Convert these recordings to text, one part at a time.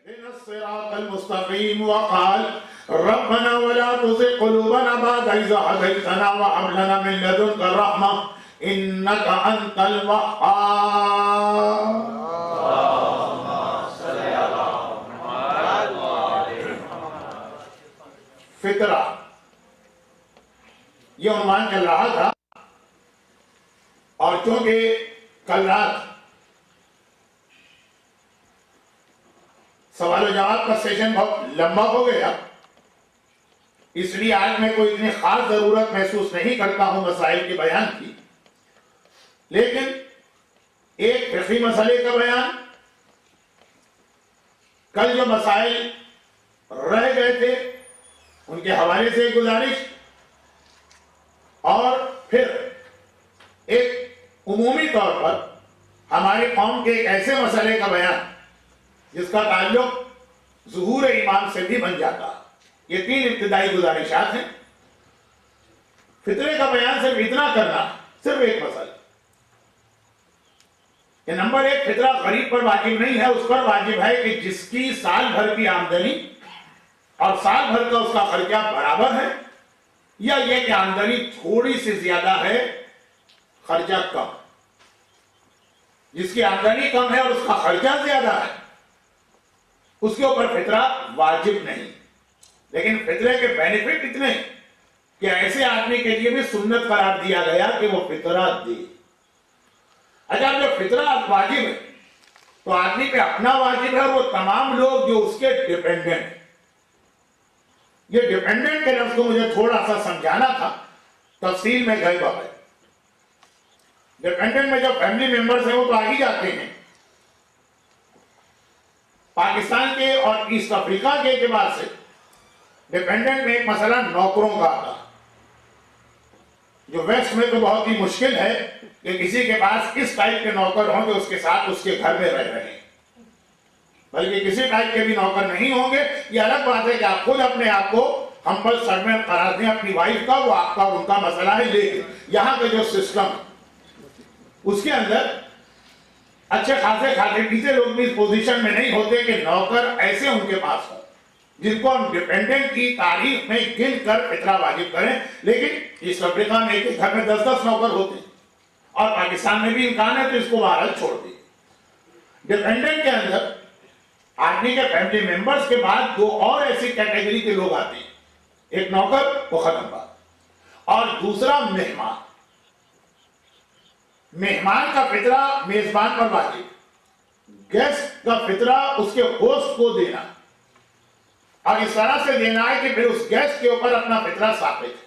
اهدنا الصراط المستقيم وقال ربنا ولا تزغ قلوبنا بعد إذ هديتنا وهب لنا من لدنك الرحمة إنك أنت الوهاب. اللهم صل على محمد وآل محمد. فطرہ یہ عنوان چل رہا تھا، اور چونکہ کل رات سوال و جواب کا سیشن بہت لمبا ہو گیا، اس لیے آج میں کوئی اتنی خاص ضرورت محسوس نہیں کرتا ہوں مسائل کے بیان کی، لیکن ایک فقہی مسئلے کا بیان، کل جو مسائل رہ گئے تھے ان کے حوالے سے گزارش، اور پھر ایک عمومی طور پر ہماری قوم کے ایک ایسے مسئلے کا بیان جس کا تعلق ظہور ایمان سے بھی بن جاتا. یہ تین ابتدائی گزارشات ہیں. فطرے کا بیان صرف اتنا کرنا، صرف ایک مسئلہ کہ نمبر ایک، فطرہ غریب پر واجب نہیں ہے، اس پر واجب ہے کہ جس کی سال بھر کی آمدنی اور سال بھر کا اس کا خرچہ برابر ہے، یا یہ کہ آمدنی تھوڑی سی زیادہ ہے خرچہ کم. جس کی آمدنی کم ہے اور اس کا خرچہ زیادہ ہے اس کے اوپر فطرہ واجب نہیں. لیکن فطرے کے بینیفٹ اتنے کہ ایسے آدمی کے لیے بھی سنت قرار دیا گیا کہ وہ فطرہ دے. اچھا، جب فطرہ واجب ہے تو آدمی پہ اپنا واجب ہے، اور وہ تمام لوگ جو اس کے ڈیپینڈنٹ ہیں. یہ ڈیپینڈنٹ کے لفظ کو مجھے تھوڑا سا سمجھانا تھا، تفصیل میں گئے بغیر. ڈیپینڈنٹ میں جو فیملی ممبرز ہیں وہ تو آگے جاتے ہیں. پاکستان کے اور ایسٹ افریقہ کے اعتبار سے ڈیپینڈنٹ میں ایک مسئلہ نوکروں کا آتا ہے، جو ویسٹ میں تو بہت ہی مشکل ہے کہ کسی کے پاس اس ٹائپ کے نوکر ہوں کہ اس کے ساتھ اس کے گھر میں رہ رہے ہیں، بلکہ کسی ٹائپ کے بھی نوکر نہیں ہوں گے. یہ الگ بات ہے کہ آپ خود اپنے آپ کو ہمبل سرونٹ قرار دیں اپنی وائف کا، وہ آپ کا اور ان کا مسئلہ ہے. لیکن یہاں کا جو سسٹم اس کے اندر اچھے خاصے کھاتے پیتے لوگ بھی اس پوزیشن میں نہیں ہوتے کہ نوکر ایسے ان کے پاس ہوں جن کو ہم ڈیپینڈنٹ کی تاریخ میں گن کر فطرہ واجب کریں. لیکن ایسٹ افریقہ میں ایک گھر میں 10-10 نوکر ہوتے ہیں، اور پاکستان میں بھی امکان ہے تو اس کو بہرحال چھوڑ دیں. ڈیپینڈنٹ کے اندر آدمی کے فیملی ممبرز کے بعد دو اور ایسی کیٹیگری کے لوگ آتے ہیں. ایک نوکر، وہ ختم بات، اور دوسرا مہمان. مہمان کا فطرہ میزبان پر واجب، گیسٹ کا فطرہ اس کے ہوسٹ کو دینا، اور اس طرح سے دینا ہے کہ پھر اس گیسٹ کے اوپر اپنا فطرہ ثابت ہے.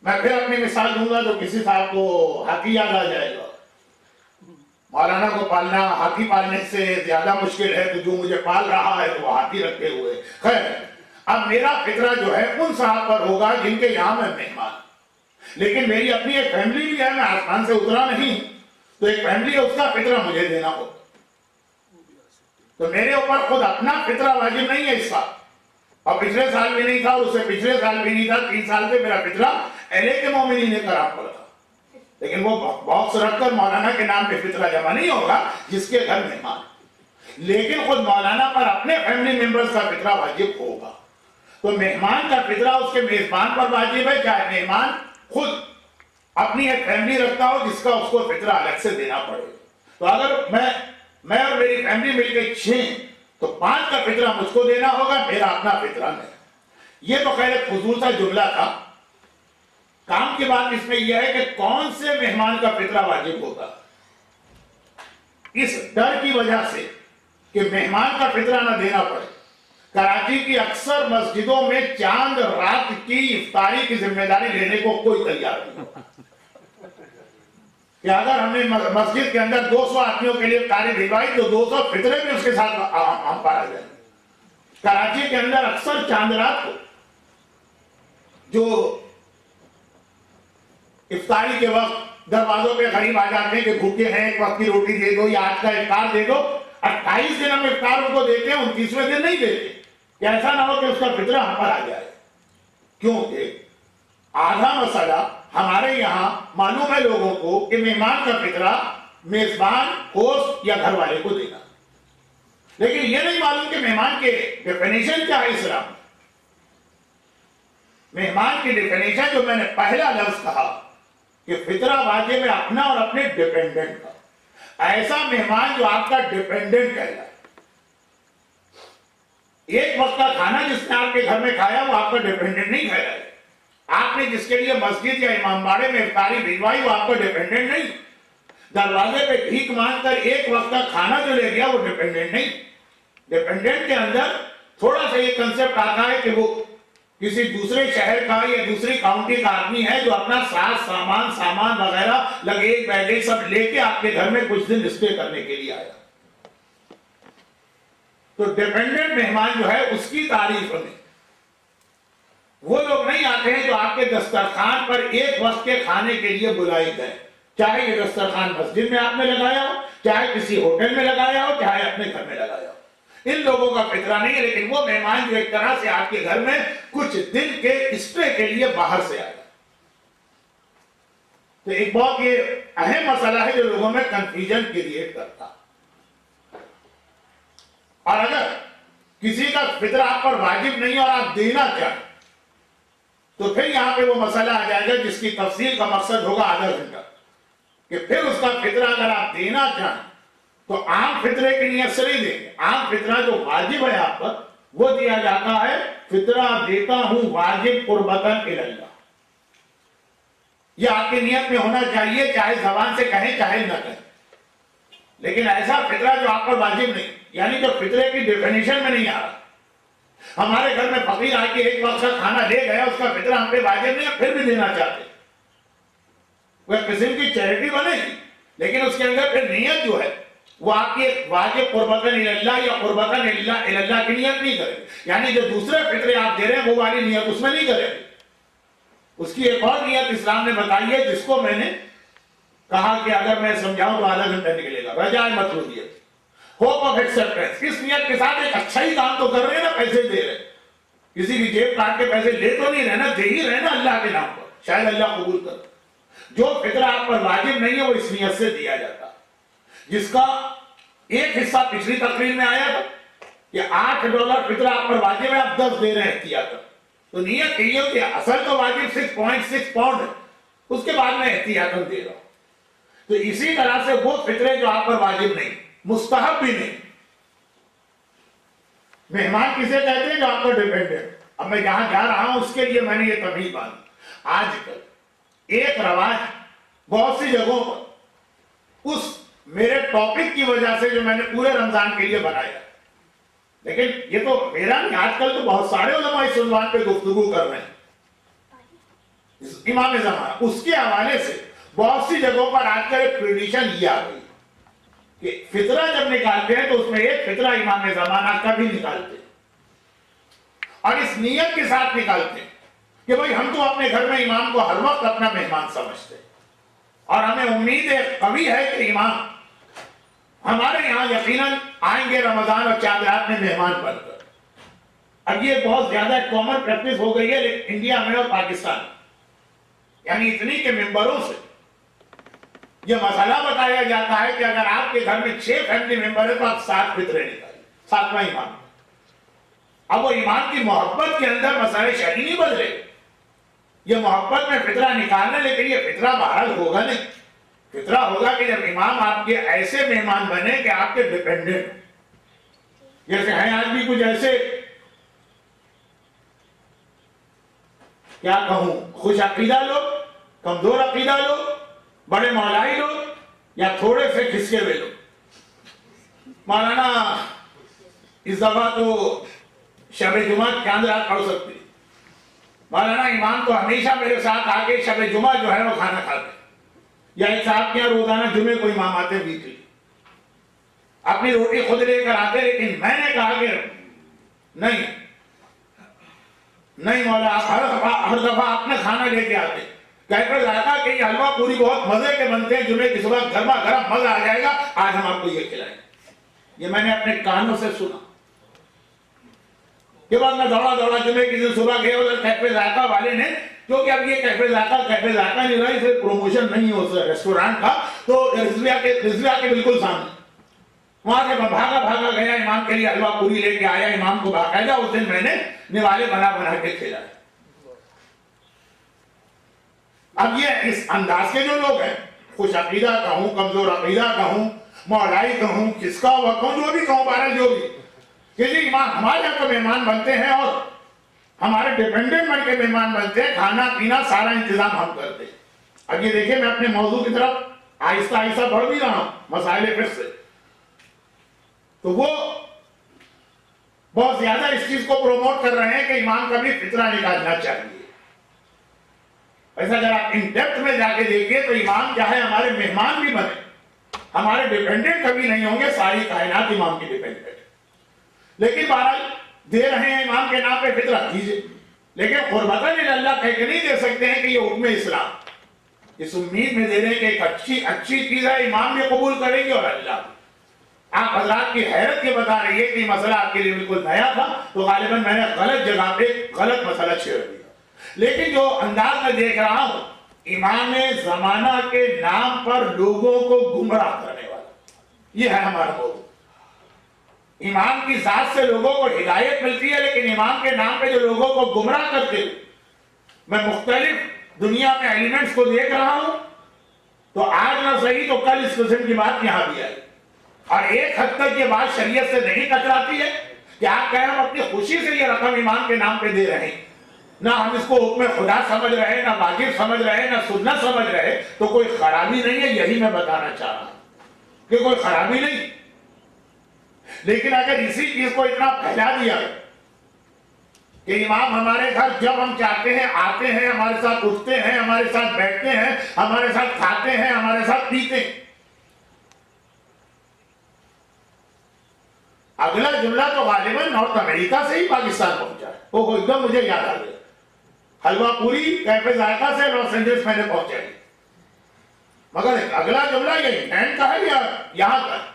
میں پھر اپنی مثال دوں گا تو کسی صاحب کو ہاتھی یاد آ جائے گا. مولانا کو پالنا ہاتھی پالنے سے زیادہ مشکل ہے، تو جو مجھے پال رہا ہے وہ ہاتھی رکھے ہوئے. خیر، اب میرا فطرہ جو ہے ان صاحب پر ہوگا جن کے یہاں میں مہمان، لیکن میری اپنی ایک فیملی بھی ہے، میں آسمان سے اترا نہیں، تو ایک فیملی ہے، اس کا فطرہ مجھے دینا ہوگا. تو میرے اوپر خود اپنا فطرہ واجب نہیں ہے اس سال، اور پچھلے سال بھی نہیں تھا، اور اس سے پچھلے سال بھی نہیں تھا. 3 سال سے میرا فطرہ اہل کے مومنین نے کرا پڑا تھا. لیکن وہ باکس رکھ کر مولانا کے نام پہ فطرہ جمع نہیں ہوگا جس کے گھر مہمان. لیکن خود مولانا پر اپنے فیملی ممبرز کا فطرہ واجب ہوگا. تو مہمان کا فطرہ اس کے میزبان پر واجب ہے، چاہے مہمان خود اپنی ایک فیملی رکھتا ہو جس کا اس کو فطرہ الگ سے دینا پڑے. تو اگر میں اور میری فیملی مل کے 6 تو 5 کا فطرہ مجھ کو دینا ہوگا، میرا اپنا فطرہ نہیں. یہ تو خیر ایک فضول سا جملہ تھا. کام کی بات اس میں یہ ہے کہ کون سے مہمان کا فطرہ واجب ہوگا. اس ڈر کی وجہ سے کہ مہمان کا فطرہ نہ دینا پڑے، کراچی کی اکثر مسجدوں میں چاند رات کی افطاری کی ذمہ داری لینے کو کوئی تیار نہیں ہوتا کہ اگر ہم نے مسجد کے اندر 200 آدمیوں کے لیے افطاری بھجوائی تو 200 فطرے بھی اس کے ساتھ ہم پر آ جائیں. کراچی کے اندر اکثر چاند رات کو جو افطاری کے وقت دروازوں پہ غریب آ جاتے ہیں کہ بھوکے ہیں، ایک وقت کی روٹی دے دو یا آج کا افطار دے دو. 28 دن ہم افطار ان کو دیتے ہیں، 29ویں دن نہیں دیتے کہ ایسا نہ ہو کہ اس کا فطرہ ہم پر آ جائے. کیونکہ آدھا مسئلہ ہمارے یہاں معلوم ہے لوگوں کو کہ مہمان کا فطرہ میزبان، ہوسٹ یا گھر والے کو دینا. لیکن یہ نہیں معلوم کہ مہمان کے ڈیفینیشن کیا ہے اسلام میں. مہمان کی ڈیفینیشن جو میں نے پہلا لفظ کہا کہ فطرہ واجب ہے اپنا اور اپنے ڈیپینڈنٹ کا. ایسا مہمان جو آپ کا ڈیپینڈنٹ کہلائے. ایک وقت کا کھانا جس نے آپ کے گھر میں کھایا وہ آپ کا ڈیپینڈنٹ نہیں کہلائے. آپ نے جس کے لیے مسجد یا امام باڑے میں افطاری بھجوائی وہ آپ کا ڈیپینڈنٹ نہیں. دروازے پہ بھیک مانگ کر ایک وقت کا کھانا جو لے گیا وہ ڈیپینڈنٹ نہیں. ڈیپینڈنٹ کے اندر تھوڑا سا یہ کنسپٹ آتا ہے کہ وہ کسی دوسرے شہر کا یا دوسری کاؤنٹی کا آدمی ہے جو اپنا سامان وغیرہ لگیج بیگیج سب لے کے آپ کے گھر میں کچھ دن اسٹے کرنے کے لیے آیا. تو ڈیپینڈنٹ مہمان جو ہے اس کی تعریف میں وہ لوگ نہیں آتے ہیں جو آپ کے دسترخوان پر ایک وقت کے کھانے کے لیے بلائی گئے. چاہے یہ دسترخوان مسجد میں آپ نے لگایا ہو, چاہے کسی ہوٹل میں لگایا ہو, چاہے اپنے گھر میں لگایا ہو. ان لوگوں کا فطرہ نہیں ہے. لیکن وہ مہمان جو ایک طرح سے آپ کے گھر میں کچھ دن کے اسٹے کے لیے باہر سے آیا. تو ایک بہت یہ اہم مسئلہ ہے جو لوگوں میں کنفیوژن کریٹ کرتا. اور اگر کسی کا فطرہ آپ پر واجب نہیں اور آپ دینا چاہیں تو پھر یہاں پہ وہ مسئلہ آ جائے گا جس کی تفصیل کا مقصد ہوگا آدھا گھنٹہ, کہ پھر اس کا فطرہ اگر آپ دینا چاہیں تو عام فطرے کی نیت سے نہیں دیں گے. عام فطرہ جو واجب ہے آپ پر وہ دیا جاتا ہے فطرہ دیتا ہوں واجب قربتاً اللہ. یہ آپ کی نیت میں ہونا چاہیے, چاہے زبان سے کہیں چاہے نہ کہیں. لیکن ایسا فطرہ جو آپ پر واجب نہیں, یعنی جو فطرے کی ڈیفینیشن میں نہیں آ رہا. ہمارے گھر میں فقیر آ کے ایک وقت کا کھانا لے گیا, اس کا فطرہ ہم پہ واجب نہیں ہے, پھر بھی دینا چاہتے. وہ قسم کی چیریٹی بنے گی لیکن اس کے اندر پھر نیت جو ہے وہ آپ کی واجب قربتاً اللہ یا قربتاً اللہ کی نیت نہیں کرے. یعنی جو دوسرے فطرے آپ دے رہے ہیں وہ والی نیت اس میں نہیں کرے. اس کی ایک اور نیت اسلام نے بتائی ہے جس کو میں نے کہا کہ اگر میں سمجھاؤں تو آدھا گھنٹہ نکلے گا. رجائے مطلوبیت, ہوپ آف ایکسپٹنس. کس نیت کے ساتھ ایک اچھا ہی کام تو کر رہے ہیں نا, پیسے دے رہے ہیں, کسی کی جیب کاٹ کے پیسے لے تو نہیں رہنا, دے ہی رہنا اللہ کے نام پر, شاید اللہ قبول کر. جو فطرہ آپ پر واجب نہیں ہے وہ اس نیت سے دیا جاتا, جس کا ایک حصہ پچھلی تقریر میں آیا تھا کہ $8 فطرہ آپ پر واجب ہے, آپ 10 دے رہے ہیں احتیاطاً. تو نیت یہ ہو کہ اصل تو واجب 6.6 پاؤنڈ ہے, اس کے بعد میں احتیاطاً دے رہا ہوں. تو اسی طرح سے وہ فطرے جو آپ پر واجب نہیں, مستحب بھی نہیں. مہمان کسے کہتے ہیں جو آپ پر ڈیپینڈنٹ. اب میں جہاں جا رہا ہوں اس کے لیے میں نے یہ تمیز باندھی. آج کل ایک رواج بہت سی جگہوں پر اس میرے ٹاپک کی وجہ سے جو میں نے پورے رمضان کے لیے بنایا, لیکن یہ تو میرا نہیں, آج کل تو بہت سارے علماء اس عنوان پہ گفتگو کر رہے ہیں, امام زمانہ. اس کے حوالے سے بہت سی جگہوں پر آج کل ایک ٹریڈیشن یہ آ گئی کہ فطرہ جب نکالتے ہیں تو اس میں ایک فطرہ امام زمانہ کا بھی نکالتے ہیں, اور اس نیت کے ساتھ نکالتے ہیں کہ بھئی ہم تو اپنے گھر میں امام کو ہر وقت اپنا مہمان سمجھتے ہیں, اور ہمیں امید قوی ہے کہ امام ہمارے یہاں یقیناً آئیں گے رمضان اور چاند رات میں مہمان بن کر. اب یہ بہت زیادہ کامن پریکٹس ہو گئی ہے انڈیا میں اور پاکستان میں, یعنی اتنی کے ممبروں سے یہ مسئلہ بتایا جاتا ہے کہ اگر آپ کے گھر میں 6 فیملی ممبر ہیں تو آپ 7 فطرے نکالیں, 7واں امام. اب وہ امام کی محبت کے اندر مسئلے شرعی نہیں بدلے, یہ محبت میں فطرہ نکالنا, لیکن یہ فطرہ بہرحال ہوگا نہیں. فطرہ ہوگا کہ جب امام آپ کے ایسے مہمان بنے کہ آپ کے ڈیپینڈنٹ, جیسے ہیں آج بھی کچھ ایسے کیا کہوں خوش عقیدہ لوگ, کمزور عقیدہ لوگ, بڑے مولائی لوگ, یا تھوڑے سے کھسکے ہوئے لوگ. مولانا اس دفعہ تو شب جمعہ چاند رات پڑھ سکتی, مولانا امام تو ہمیشہ میرے ساتھ آگے شب جمعہ جو ہے وہ کھانا کھاتے, یا ایک صاحب کے یہاں روزانہ جمعے کو امام آتے ویکلی, اپنی روٹی خود لے کر آتے. لیکن میں نے کہا کہ نہیں مولا, آپ ہر دفعہ اپنا کھانا لے کے آتے, کہہ ذائقہ کہ یہ حلوہ پوری بہت مزے کے بنتے ہیں, جمعے کی صبح گرما گرم مزہ آ جائے گا, آج ہم آپ کو یہ کھلائیں. یہ میں نے اپنے کانوں سے سنا. کے بعد میں دوڑا جمعے کی دن صبح گئے ادھر کیفے ذائقہ والے نے, کیونکہ اب یہ کیفے ذائقہ نہیں رہا, اسے پروموشن نہیں ہو ریسٹورانٹ کا, تو رضویہ کے بالکل سامنے وہاں سے میں بھاگا بھاگا گیا، امام کے لیے حلوہ پوری لے کے آیا، امام کو باقاعدہ اس دن میں نے نوالے بنا بنا کے کھلایا۔ اب یہ اس انداز کے جو لوگ ہیں، خوش عقیدہ کہوں، کمزور عقیدہ کہوں، مولائی کہوں، کس کا ہوا کہوں، جو بھی کہوں، بارہ جو بھی، کہ جی امام ہمارے یہاں تو مہمان بنتے ہیں اور ہمارے ڈیپینڈنٹ بن کے مہمان بنتے ہیں، کھانا پینا سارا انتظام ہم کرتے ہیں۔ اب یہ دیکھیں میں اپنے موضوع کی طرف آہستہ آہستہ بڑھ بھی رہا ہوں، مسائل فقہ سے، تو وہ بہت زیادہ اس چیز کو پروموٹ کر رہے ہیں کہ امام کا بھی فطرہ نکالنا چاہیے۔ ایسا اگر آپ ان ڈیپتھ میں جا کے دیکھیں تو امام کیا ہے، ہمارے مہمان بھی بنے، ہمارے ڈیپینڈنٹ کبھی نہیں ہوں گے، ساری کائنات امام کی ڈیپینڈنٹ، لیکن بہرحال دے رہے ہیں امام کے نام پہ فطرہ دیجیے، لیکن قربتاً اللہ کہہ کے نہیں دے سکتے ہیں کہ یہ حکم اسلام، اس امید میں دے رہے ہیں کہ ایک اچھی چیز ہے، امام بھی قبول کریں گے اور اللہ بھی۔ آپ حضرات کی حیرت کے بتا رہی ہے کہ یہ مسئلہ آپ کے لیے بالکل نیا تھا، تو غالباً میں نے غلط جگہ پہ غلط مسئلہ چھیڑ دیا، لیکن جو انداز میں دیکھ رہا ہوں، امام زمانہ کے نام پر لوگوں کو گمراہ کرنے والا، یہ ہے ہمارا موضوع۔ امام کی ذات سے لوگوں کو ہدایت ملتی ہے، لیکن امام کے نام پہ جو لوگوں کو گمراہ کرتے ہوئے میں مختلف دنیا میں ایلیمنٹس کو دیکھ رہا ہوں، تو آج نہ صحیح تو کل اس قسم کی بات یہاں بھی آئی، اور ایک حد تک یہ بات شریعت سے نہیں ٹکراتی ہے کہ آپ کہیں ہم اپنی خوشی سے یہ رقم امام کے نام پہ دے رہے ہیں، نہ ہم اس کو حکم خدا سمجھ رہے، نہ واجب سمجھ رہے، نہ سنت سمجھ رہے، تو کوئی خرابی نہیں ہے، یہی میں بتانا چاہ رہا ہوں کہ کوئی خرابی نہیں۔ لیکن اگر اسی چیز کو اتنا پھیلا دیا کہ امام ہمارے گھر جب ہم چاہتے ہیں آتے ہیں، ہمارے ساتھ اٹھتے ہیں، ہمارے ساتھ بیٹھتے ہیں، ہمارے ساتھ کھاتے ہیں، ہمارے ساتھ پیتے ہیں، اگلا جملہ تو غالباً نارتھ امریکہ سے ہی پاکستان پہنچا ہے، وہ ایک دم مجھے یاد آ گیا، حلوہ پوری کیفے ذائقہ سے لاس اینجلس میں نے پہنچائی، مگر اگلا جملہ یہ انگلینڈ کا ہے یا یہاں کا ہے؟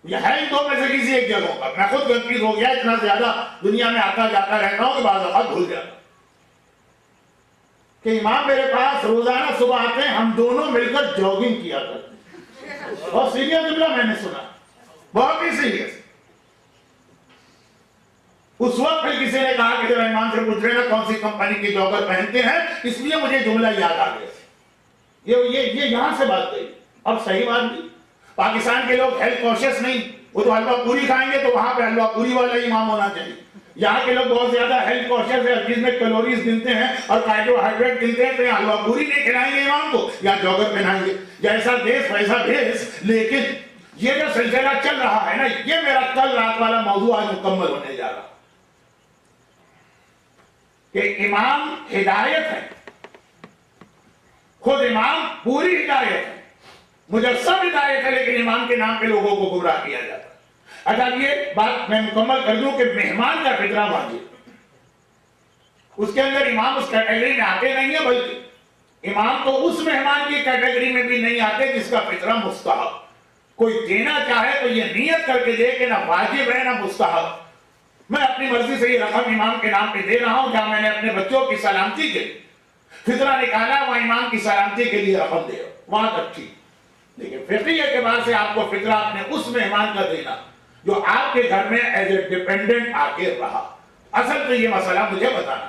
یہ ہے ان دو میں سے کسی ایک جگہوں پر، میں خود کنفیوز ہو گیا، اتنا زیادہ دنیا میں آتا جاتا رہتا ہوں کہ بعض اوقات بھول جاتا کہ امام میرے پاس روزانہ صبح آتے ہیں، ہم دونوں مل کر جاگنگ کیا کرتے ہیں، بہت سیریس جملہ میں نے سنا، بہت ہی سیریس۔ اس وقت پھر کسی نے کہا کہ ذرا امام سے پوچھ رہے نا کون سی کمپنی کے جاگر پہنتے ہیں، اس لیے مجھے جملہ یاد آ گیا، یہ یہاں سے بات گئی۔ اب صحیح بات بھی، پاکستان کے لوگ ہیلتھ کانشیس نہیں، وہ تو حلوہ پوری کھائیں گے تو وہاں پہ حلوہ پوری والا امام ہونا چاہیے۔ یہاں کے لوگ بہت زیادہ ہیلتھ کانشیس ہے، ہر چیز میں کیلوریز گنتے ہیں اور کاربوہائیڈریٹ گنتے ہیں، تو یہاں حلوہ پوری نہیں کھلائیں گے امام کو، یا جوگر پہنائیں گے، جیسا دیس ویسا بھیس۔ لیکن یہ جو سلسلہ چل رہا ہے نا، یہ میرا کل رات والا موضوع آج مکمل ہونے جا رہا کہ امام ہدایت ہے، خود امام پوری ہدایت ہے، مجسم ہدایت ہے، لیکن امام کے نام پہ لوگوں کو گمراہ کیا جاتا ہے۔ اچھا یہ بات میں مکمل کر دوں کہ مہمان کا فطرہ واجب، اس کے اندر امام اس کیٹیگری میں آتے نہیں ہیں، بلکہ امام تو اس مہمان کی کیٹیگری میں بھی نہیں آتے جس کا فطرہ مستحب، کوئی دینا چاہے تو یہ نیت کر کے دے کہ نہ واجب ہے نہ مستحب، میں اپنی مرضی سے یہ رقم امام کے نام پہ دے رہا ہوں، جہاں میں نے اپنے بچوں کی سلامتی کے لیے فطرہ نکالا، وہاں امام کی سلامتی کے لیے رقم دے، وہاں تک ٹھیک۔ لیکن فقہی اعتبار سے آپ کو فطرہ اپنے اس مہمان کا دینا جو آپ کے گھر میں ایز اے ڈیپینڈنٹ آ کے رہا، اصل تو یہ مسئلہ مجھے بتانا،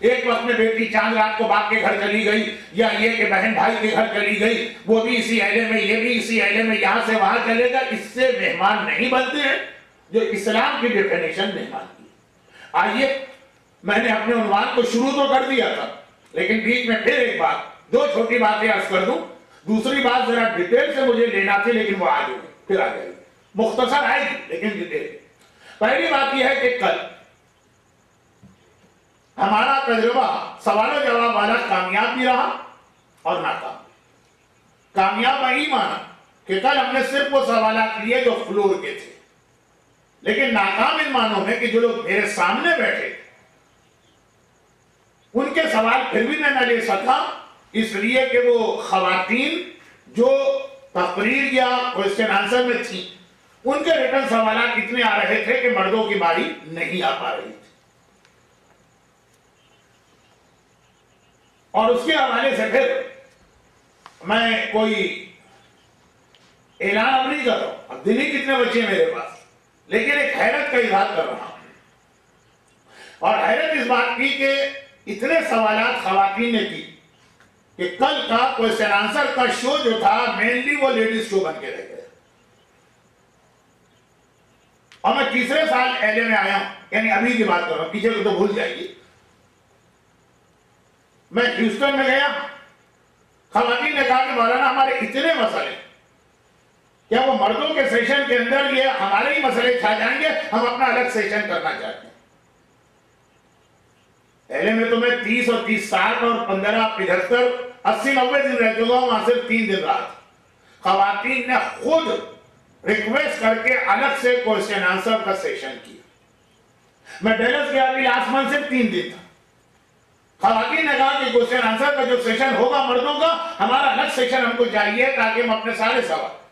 ایک وقت میں بیٹی چاند رات کو باپ کے گھر چلی گئی، یا یہ کہ بہن بھائی کے گھر چلی گئی، وہ بھی اسی اہلے میں، یہ بھی اسی اہلے میں، یہاں سے وہاں چلے گا، اس سے مہمان نہیں بنتے ہیں جو اسلام کی ڈیفینیشن مہمان کی۔ آئیے میں نے اپنے عنوان کو شروع تو کر دیا تھا، لیکن بیچ میں پھر ایک بات، دو چھوٹی باتیں عرض کر دوں، دوسری بات ذرا ڈیٹیل سے مجھے لینا تھی لیکن وہ آگے پھر آ جائے گی، مختصر آئے گی لیکن ڈیٹیل۔ پہلی بات یہ ہے کہ کل ہمارا تجربہ سوال و جواب والا کامیاب بھی رہا اور ناکام۔ کامیاب نہیں مانا کہ کل ہم نے صرف وہ سوالات لیے جو فلور کے تھے، لیکن ناکام ان معنوں میں کہ جو لوگ میرے سامنے بیٹھے ان کے سوال پھر بھی میں نہ لے سکا، اس لیے کہ وہ خواتین جو تقریر یا کوئسچن آنسر میں تھی ان کے ریٹن سوالات اتنے آ رہے تھے کہ مردوں کی باری نہیں آ پا رہی تھی، اور اس کے حوالے سے پھر میں کوئی اعلان اب نہیں کر رہا ہوں، اب دن ہی کتنے بچے ہیں میرے پاس، لیکن ایک حیرت کا اظہار کر رہا ہوں. اور حیرت اس بات کی کہ اتنے سوالات خواتین نے کی کہ کل کا کوشچن آنسر کا شو جو تھا مینلی وہ لیڈیز شو بن کے رہ گئے. اور میں تیسرے سال ایل اے میں آیا ہوں، یعنی ابھی کی بات کر رہا ہوں، پیچھے کو تو بھول جائیے. میں ہیوسٹن میں گیا، خواتین نے کہا کہ مولانا ہمارے اتنے مسئلے، کیا وہ مردوں کے سیشن کے اندر یہ ہمارے ہی مسئلے چھا جائیں گے، ہم اپنا الگ سیشن کرنا چاہتے ہیں. پہلے میں تو میں 30 اور 30 60 اور 15 75 80 90 دن رہ چکا ہوں، وہاں صرف 3 دن رات. خواتین نے خود ریکویسٹ کر کے الگ سے کوشچن آنسر کا سیشن کیا. میں ڈیلس گیا ابھی لاسٹ منتھ سے 3 دن تھا. خواتین نے کہا کہ کوشچن آنسر کا جو سیشن ہوگا مردوں کا، ہمارا الگ سیشن ہم کو چاہیے تاکہ ہم اپنے سارے سوال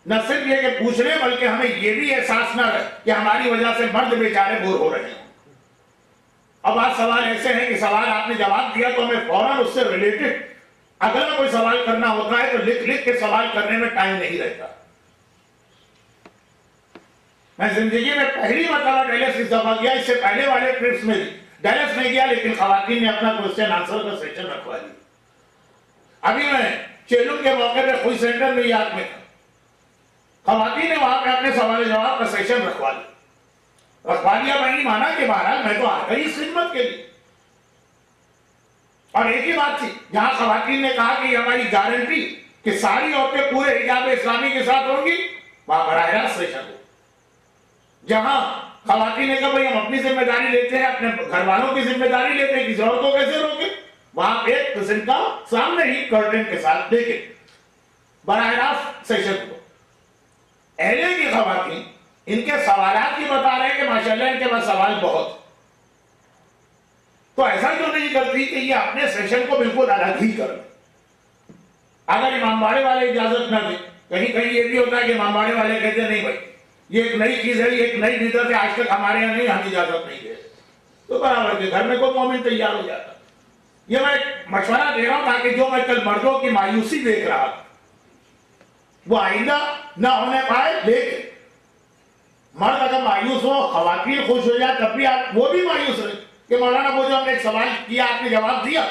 نہ صرف یہ کہ پوچھ لیں بلکہ ہمیں یہ بھی احساس نہ رہے کہ ہماری وجہ سے مرد بیچارے بور ہو رہے ہیں. اب آج سوال ایسے ہیں کہ سوال آپ نے جواب دیا تو ہمیں فوراً اس سے ریلیٹڈ اگلا کوئی سوال کرنا ہوتا ہے تو لکھ لکھ کے سوال کرنے میں ٹائم نہیں رہتا. میں زندگی میں پہلی مرتبہ ڈیلس اس دفعہ گیا، اس سے پہلے والے ٹرپس میں بھی ڈیلس نہیں گیا، لیکن خواتین نے اپنا کوشچن آنسر کا سیشن رکھوا لیا. ابھی میں چیلم کے موقع پہ خوئی سینٹر میں یاد میں تھا، خواتین نے وہاں پہ اپنے سوال جواب کا سیشن رکھوا لیا. میں نہیں مانا کہ بہرحال میں تو آ گئی اس خدمت کے لیے. اور ایک ہی بات تھی، جہاں خواتین نے کہا کہ یہ ہماری گارنٹی کہ ساری عورتیں پورے حجاب اسلامی کے ساتھ ہوں گی، وہاں براہ راست سیشن ہو. جہاں خواتین نے کہا بھائی ہم اپنی ذمہ داری لیتے ہیں، اپنے گھر والوں کی ذمہ داری لیتے ہیں، کسی اور کو کیسے روکے، وہاں ایک قسم کا سامنے ہی کرٹن کے ساتھ دیکھیں براہ راست سیشن ہو. اہل کی خواتین ان کے سوالات کی بتا رہے ہیں کہ ماشاءاللہ ان کے پاس سوال بہت، تو ایسا کیوں نہیں کرتی کہ یہ اپنے سیشن کو بالکل الگ ہی کر لیں. اگر امام باڑے والے اجازت نہ دیں، کہیں کہیں یہ بھی ہوتا ہے کہ امام باڑے والے کہتے ہیں نہیں بھائی یہ ایک نئی چیز ہے، یہ ایک نئی بدعت ہے، آج تک ہمارے یہاں نہیں، ہم اجازت نہیں دے، تو برابر کے گھر میں کوئی مومن تیار ہو جاتا. یہ میں ایک مشورہ دے رہا ہوں تاکہ جو میں کل مردوں کی مایوسی دیکھ رہا تھا وہ آئندہ نہ ہونے پائے. لیکن مرد اگر مایوس ہو، خواتین خوش ہو جائے، تب بھی آپ وہ بھی مایوس رہے کہ مولانا وہ جو ہم نے ایک سوال کیا آپ نے جواب دیا،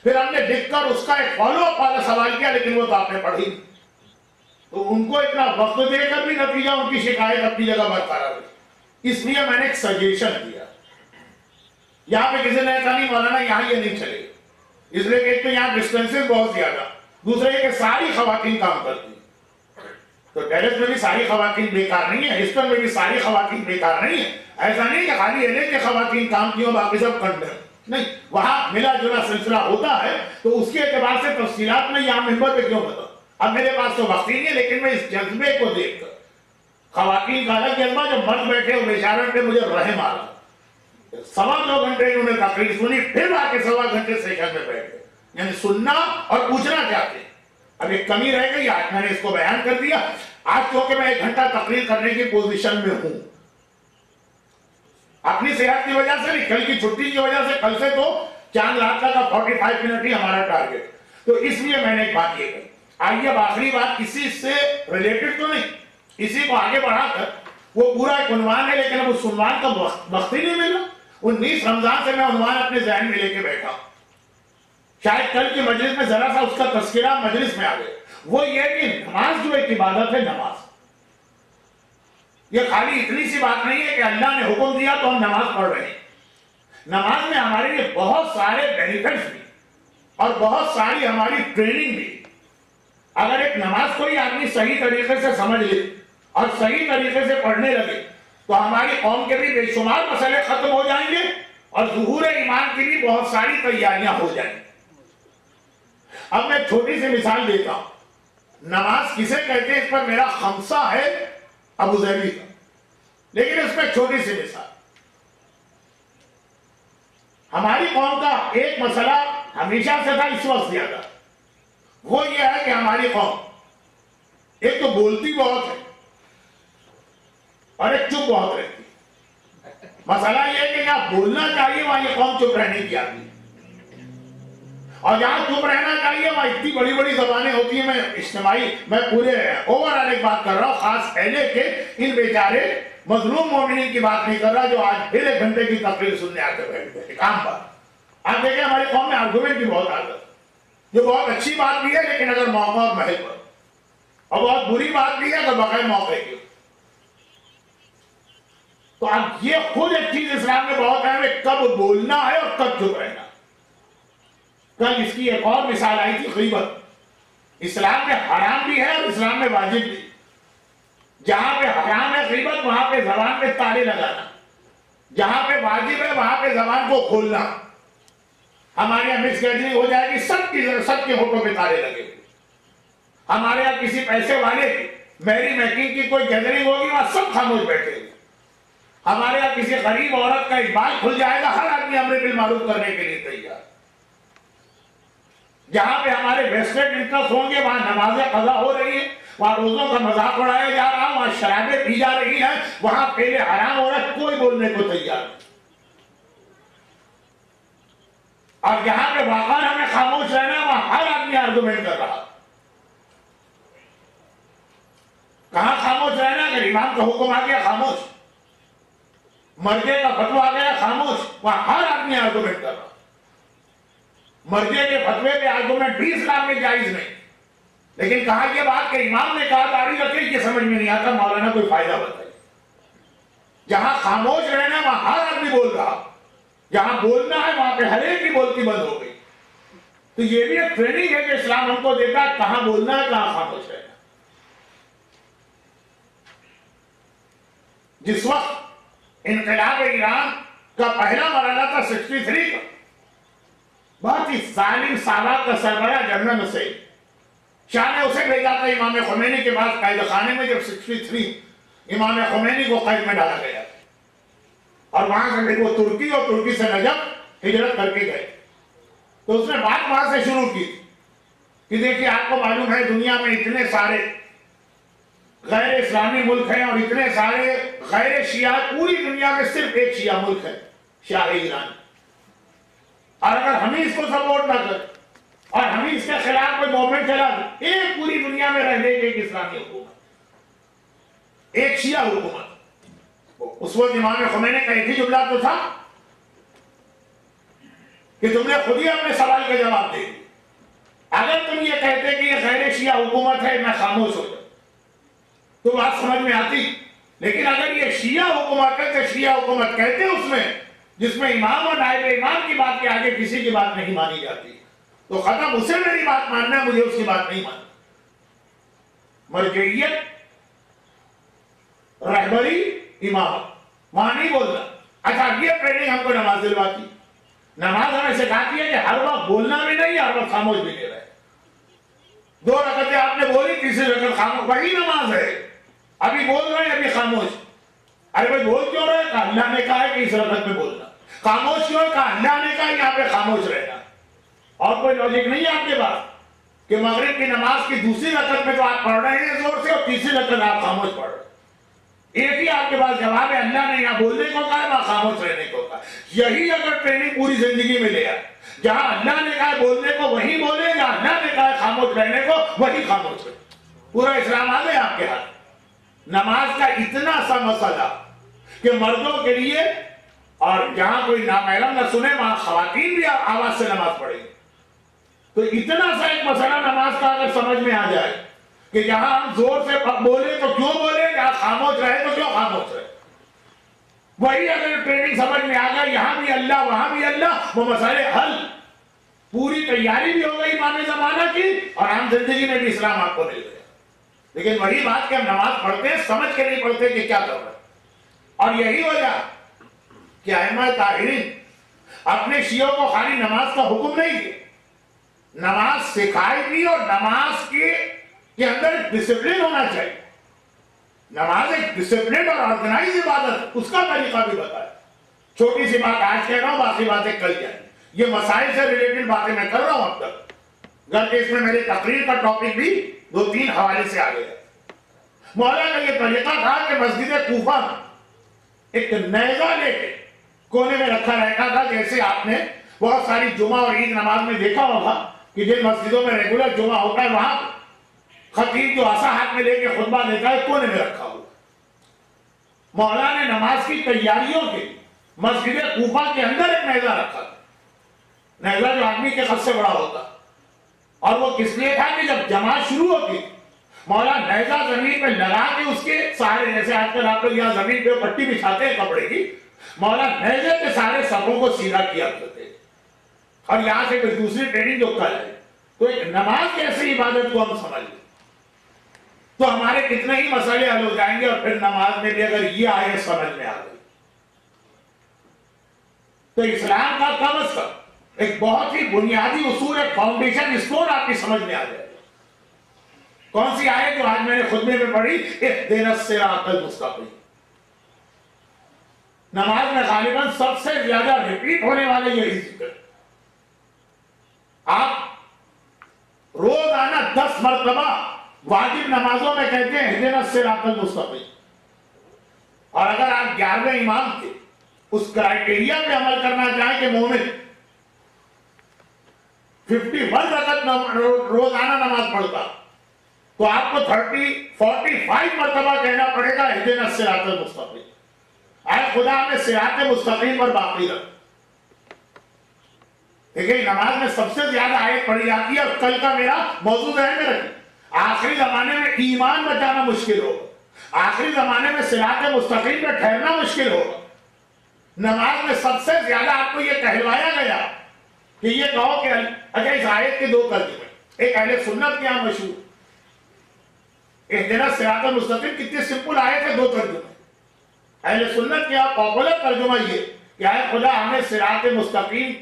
پھر ہم نے لکھ کر اس کا ایک فالو اپ والا سوال کیا لیکن وہ تو آپ نے پڑھی. تو ان کو اتنا وقت دے کر بھی نتیجہ ان کی شکایت اپنی جگہ برقرار رہی. اس لیے میں نے ایک سجیشن دیا. یہاں پہ کسی نے کہا نہیں مولانا یہاں یہ نہیں چلے، اس لیے کہ ایک تو یہاں ڈسٹینسز بہت زیادہ، دوسرے یہ کہ ساری خواتین کام کرتی ہیں. تو ڈیلس میں بھی ساری خواتین بیکار نہیں ہے، ہیوسٹن میں بھی ساری خواتین بیکار نہیں ہے. ایسا نہیں کہ خالی ایل اے کے خواتین کام کی ہو باقی سب کنڈر نہیں، وہاں ملا جلا سلسلہ ہوتا ہے. تو اس کے اعتبار سے تفصیلات میں یہاں ممبر پہ کیوں بتاؤں، اب میرے پاس تو وقت ہی نہیں ہے، لیکن میں اس جذبے کو دیکھ کر خواتین کا الگ جذبہ، جو مرد بیٹھے ہو بیچارے پہ مجھے رحم آ رہا. 2.25 گھنٹے انہوں نے تقریر سنی، پھر آ کے 1.25 گھنٹے سیشن میں بیٹھ گئے، یعنی سننا اور پوچھنا چاہتے ہیں. اب ایک کمی رہ گئی، آج میں نے اس کو بیان کر دیا. آج کیونکہ میں 1 گھنٹہ تقریر کرنے کی پوزیشن میں ہوں، اپنی صحت کی وجہ سے نہیں، کل کی چھٹی کی وجہ سے، کل سے تو چاند رات کا 45 منٹ ہی ہمارا ٹارگیٹ. تو اس لیے میں نے ایک بات یہ کہی. آئیے اب آخری بات، کسی سے ریلیٹڈ تو نہیں، اسی کو آگے بڑھا کر وہ پورا ایک عنوان ہے، لیکن اب اس عنوان کا وقت ہی نہیں ملا. 19 رمضان سے میں عنوان اپنے ذہن میں لے کے بیٹھا، شاید کل کی مجلس میں ذرا سا اس کا تذکرہ مجلس میں آ گئے. وہ یہ کہ نماز جو ایک عبادت ہے، نماز یہ خالی اتنی سی بات نہیں ہے کہ اللہ نے حکم دیا تو ہم نماز پڑھ رہے ہیں. نماز میں ہمارے لیے بہت سارے بینیفٹس بھی اور بہت ساری ہماری ٹریننگ بھی. اگر ایک نماز کو ہی آدمی صحیح طریقے سے سمجھ لے اور صحیح طریقے سے پڑھنے لگے تو ہماری قوم کے بھی بے شمار مسئلے ختم ہو جائیں گے اور ظہور ایمان کی بھی بہت ساری تیاریاں ہو جائیں گی. اب میں چھوٹی سی مثال دیتا ہوں. نماز کسے کہتے ہیں اس پر میرا خمسہ ہے ابو ظہبی کا، لیکن اس میں چھوٹی سی مثال. ہماری قوم کا ایک مسئلہ ہمیشہ سے تھا، اس وقت زیادہ، وہ یہ ہے کہ ہماری قوم ایک تو بولتی بہت ہے اور ایک چپ بہت رہتی ہے. مسئلہ یہ ہے کہ جہاں بولنا چاہیے وہاں یہ قوم چپ رہنے کی آتی ہے. اور جہاں چپ رہنا چاہیے وہاں اتنی بڑی بڑی زبانیں ہوتی ہیں. میں اجتماعی میں پورے اوور آل ایک بات کر رہا ہوں، خاص اہلے کے ان بیچارے مظلوم مومنین کی بات نہیں کر رہا جو آج پھر 1 گھنٹے کی تقریر سننے آ کے بیٹھ گئے. ایک عام بات آپ دیکھیں ہماری قوم میں آرگومنٹ کی بہت عادت، جو بہت اچھی بات بھی ہے لیکن اگر موقع اور محل پر، اور بہت بری بات بھی ہے اگر بغیر موقع کی. تو اب یہ خود ایک چیز اسلام میں بہت اہم ہے، کب بولنا ہے اور کب چپ رہنا. کل اس کی ایک اور مثال آئی تھی، غیبت. اسلام میں حرام بھی ہے اور اسلام میں واجب بھی. جہاں پہ حرام ہے غیبت وہاں پہ زبان پہ تالے لگانا، جہاں پہ واجب ہے وہاں پہ زبان کو کھولنا. ہمارے یہاں مکس گیدرنگ ہو جائے گی، سب کے ہونٹوں پہ تالے لگے ہوئے. ہمارے یہاں کسی پیسے والے کی میری میکنگ کی کوئی گیدرنگ ہوگی وہاں سب خاموش بیٹھے ہوئے. ہمارے یہاں کسی غریب عورت کا اقبال کھل جائے گا، ہر آدمی امر بالمعروف کرنے کے لیے تیار. جہاں پہ ہمارے ویسٹڈ انٹرسٹ ہوں گے وہاں نمازیں قضا ہو رہی ہیں، وہاں روزوں کا مذاق اڑایا جا رہا، وہاں شرابیں پی جا رہی ہیں، وہاں پہلے حرام ہو رہا ہے، کوئی بولنے کو تیار نہیں. اور جہاں پہ واقعا ہمیں خاموش رہنا ہے وہاں ہر آدمی آرگومنٹ کر رہا. کہاں خاموش رہنا؟ اگر امام کا حکم آ گیا خاموش، مرجے کا فتویٰ آ گیا خاموش، وہاں ہر آدمی آرگومنٹ کر رہا. مرجے کے فتوے پہ آرگومنٹ بھی اسلام میں جائز نہیں، لیکن کہا یہ بات کہ امام نے کہا تاریخ رکھے یہ سمجھ میں نہیں آتا، مولانا کوئی فائدہ بتائیے. جہاں خاموش رہنا ہے وہاں ہر آدمی بول رہا، جہاں بولنا ہے وہاں پہ ہر ایک کی بولتی بند ہو گئی. تو یہ بھی ایک ٹریننگ ہے کہ اسلام ہم کو دیتا ہے کہاں بولنا ہے کہاں خاموش رہنا. جس وقت انقلاب ایران کا پہلا مرحلہ تھا 63 کا، بہت ہی ظالم سالار کا سربراہ جنرل حسین شاہ نے اسے بھیجا تھا امام خمینی کے پاس قید خانے میں، جب 63 امام خمینی کو قید میں ڈالا گیا اور وہاں سے پھر وہ ترکی اور ترکی سے نجف ہجرت کر کے گئے. تو اس نے بات وہاں سے شروع کی کہ دیکھیے آپ کو معلوم ہے دنیا میں اتنے سارے غیر اسلامی ملک ہیں اور اتنے سارے غیر شیعہ، پوری دنیا میں صرف ایک شیعہ ملک ہے، شاہ ایران. اور اگر ہم ہی اس کو سپورٹ نہ کریں اور ہم ہی اس کے خلاف کوئی موومنٹ چلا دیں، ایک پوری دنیا میں رہ گئی ایک اسلامی حکومت، ایک شیعہ حکومت. اس وقت امام خمینی کا ایک ہی جملہ تو تھا کہ تم نے خود ہی اپنے سوال کا جواب دے دیا. اگر تم یہ کہتے کہ یہ غیر شیعہ حکومت ہے میں خاموش ہو جاؤں تو بات سمجھ میں آتی، لیکن اگر یہ شیعہ حکومت ہے تو شیعہ حکومت کہتے اس میں جس میں امام اور نائب امام کی بات کے آگے کسی کی بات نہیں مانی جاتی، تو ختم، اسے میری بات ماننا ہے، مجھے اس کی بات نہیں ماننا. مرجعیت، رہبری، امامت، وہاں نہیں بولنا. اچھا یہ ٹریننگ ہم کو نماز دلواتی. نماز ہمیں سکھاتی ہے کہ ہر وقت بولنا بھی نہیں، ہر وقت خاموش بھی نہیں رہے. 2 رکعتیں آپ نے بولی، تیسری رکعت خاموش، وہی نماز ہے. ابھی بول رہے ہیں ابھی خاموش. ارے بھائی بول کیوں رہے؟ کہا اللہ نے کہا ہے کہ اس رکعت میں بولنا. خاموش کیوں ہے؟ کہا اللہ نے کہا یہاں پہ خاموش رہنا. اور کوئی لاجک نہیں ہے آپ کے پاس کہ مغرب کی نماز کی دوسری رکعت میں تو آپ پڑھ رہے ہیں زور سے اور تیسری رکعت آپ خاموش پڑھ رہے ہیں. ایک ہی آپ کے پاس جواب ہے، اللہ نے یہاں بولنے کو کہا ہے وہاں خاموش رہنے کو کہا. یہی اگر ٹریننگ پوری زندگی میں لے آئے، جہاں اللہ نے کہا بولنے کو وہی بولے، جہاں اللہ نے کہا خاموش رہنے کو وہی خاموش رہے، پورا اسلام آ گیا آپ کے ہاتھ. نماز کا اتنا سا مسئلہ کہ مردوں کے لیے، اور جہاں کوئی نامحرم نہ سنے وہاں خواتین بھی آواز سے نماز پڑھیں. تو اتنا سا ایک مسئلہ نماز کا اگر سمجھ میں آ جائے کہ جہاں ہم زور سے بولے تو کیوں بولے، جہاں خاموش رہے تو کیوں خاموش رہے، وہی اگر ٹریننگ سمجھ میں آ گئی، یہاں بھی اللہ وہاں بھی اللہ، وہ مسئلے حل. پوری تیاری بھی ہو گئی امام زمانہ کی اور عام زندگی میں بھی اسلام آپ کو مل گیا. لیکن وہی بات کہ ہم نماز پڑھتے ہیں سمجھ کے نہیں پڑھتے کہ کیا کر رہے ہیں. اور یہی وجہ کہ ائمہ طاہرین اپنے شیعوں کو خالی نماز کا حکم نہیں دیا، نماز سکھائی بھی، اور نماز کے اندر ایک ڈسپلن ہونا چاہیے. نماز ایک ڈسپلن اور آرگنائز عبادت، اس کا طریقہ بھی بتایا. چھوٹی سی بات آج کہہ رہا ہوں، باقی باتیں کل جائیں. یہ مسائل سے ریلیٹڈ باتیں میں کر رہا ہوں اب تک، گرچہ اس میں میری تقریر کا ٹاپک بھی 2-3 حوالے سے آ گیا. مولا کا یہ طریقہ تھا کہ مسجد کوفہ ایک نیزہ لے کے کونے میں رکھا رہتا تھا، جیسے آپ نے بہت ساری جمعہ اور عید نماز میں دیکھا ہوگا کہ جن مسجدوں میں ریگولر جمعہ ہوتا ہے وہاں خطیب جو عصا ہاتھ میں لے کے خطبہ دیتا ہے کونے میں رکھا ہوا. مولا نے نماز کی تیاریوں کے مسجد کوفہ کے اندر ایک نیزہ رکھا تھا. نیزہ جو آدمی کے قد سے بڑا ہوتا, اور وہ کس لیے تھا کہ جب جماعت شروع ہوتی مولا نیزہ زمین پہ لگا کے اس کے سارے, جیسے آج کل آپ لوگ یہاں زمین پہ پٹی بچھاتے ہیں کپڑے کی, مولا نیزے کے سارے صفوں کو سیدھا کیا کرتے. اور یہاں سے کوئی دوسری ٹریننگ جو کر ہے تو ایک نماز کیسی عبادت کو ہم سمجھ لیں تو ہمارے کتنے ہی مسئلے حل ہو جائیں گے. اور پھر نماز میں بھی اگر یہ آیت سمجھ میں آ گئی تو اسلام کا کم از کم ایک بہت ہی بنیادی اصول, ایک فاؤنڈیشن اسٹون آپ کی سمجھ میں آ جائے گا. کون سی آیت جو آج میں نے خطبے میں پڑھی, اہدنا الصراط المستقیم. نماز میں غالباً سب سے زیادہ ریپیٹ ہونے والے یہی ذکر. آپ روزانہ 10 مرتبہ واجب نمازوں میں کہتے ہیں اہدنا الصراط المستقیم. اور اگر آپ 11ویں امام کے اس کرائٹیریا پہ عمل کرنا چاہیں کہ مومن 51 رکعت روزانہ نماز پڑھتا تو آپ کو 45 مرتبہ کہنا پڑے گا اہدنا الصراط المستقیم. اے خدا ہمیں صراط مستقیم پر باقی رکھ. دیکھیں نماز میں سب سے زیادہ آیت پڑھی جاتی ہے. اور کل کا میرا موضوع ذہن میں رکھیں, آخری زمانے میں ایمان بچانا مشکل ہوگا, آخری زمانے میں صراط مستقیم پہ ٹھہرنا مشکل ہوگا. نماز میں سب سے زیادہ آپ کو یہ کہلوایا گیا کہ یہ کہو کہ اچھا اس آیت کے 2 ترجمے. ایک اہل سنت کے یہاں مشہور اہدنا الصراط المستقیم کتنی سمپل آیت ہے, 2 ترجمے. اہل سنت کے یہاں پاپولر ترجمہ یہ کہ اے خدا ہمیں صراط مستقیم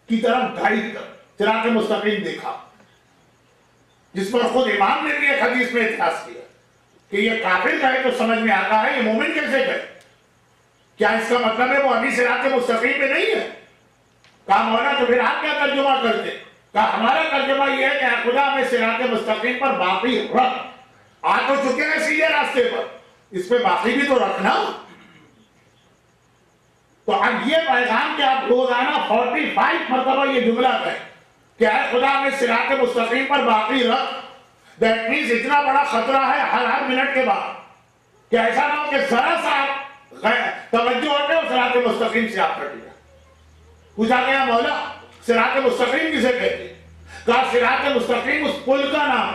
کی طرف گائیڈ کر, صراط مستقیم دیکھا. جس پر خود امام نے بھی ایک حدیث میں اعتراض کیا کہ یہ کافر کہے تو سمجھ میں آتا ہے, یہ مومن کیسے کہے؟ کیا اس کا مطلب ہے وہ ابھی صراط مستقیم پہ نہیں ہے؟ کہا مولا تو پھر آپ کیا ترجمہ کرتے؟ کہا ہمارا ترجمہ یہ ہے کہ اے خدا ہمیں صراط مستقیم پر باقی رکھ. آ تو چکے ہیں سیدھے راستے پر, اس پہ باقی بھی تو رکھنا. تو اب یہ پیغام کہ آپ روزانہ 45 مرتبہ یہ جملہ کہیں کہ اے خدا ہمیں صراط مستقیم پر باقی رکھ, دیٹ مینس اتنا بڑا خطرہ ہے ہر منٹ کے بعد کہ ایسا نہ ہو کہ ذرا سا آپ توجہ ہوتے اور صراط مستقیم سے آپ ہٹ جائیں. پوچھا گیا مولا صراط مستقیم کسے کہتے ہیں؟ کہا صراط مستقیم اس پل کا نام,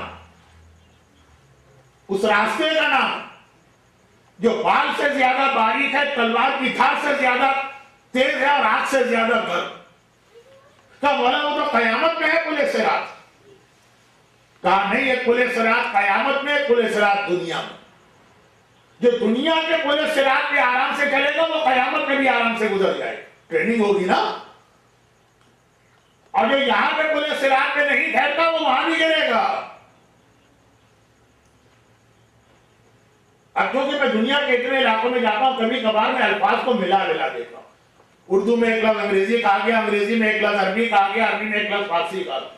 اس راستے کا نام جو بال سے زیادہ باریک ہے, تلوار کی دھار سے زیادہ تیز ہے اور آگ سے زیادہ گرم. کہا مولا وہ تو قیامت میں ہے پل صراط. کہا نہیں, یہ پل صراط قیامت میں, پل صراط دنیا میں. جو دنیا کے پل صراط پہ آرام سے چلے گا وہ قیامت میں بھی آرام سے گزر جائے گا, ٹریننگ ہوگی نا. اور جو یہاں پہ پل صراط پہ نہیں ٹھہرتا وہ وہاں بھی گرے گا. اب کیونکہ میں دنیا کے اتنے علاقوں میں جاتا ہوں, کبھی کبھار میں الفاظ کو ملا دیتا ہوں. اردو میں ایک لفظ انگریزی کہا گیا, انگریزی میں ایک لفظ عربی کہا گیا, عربی میں ایک لفظ فارسی کہا گیا.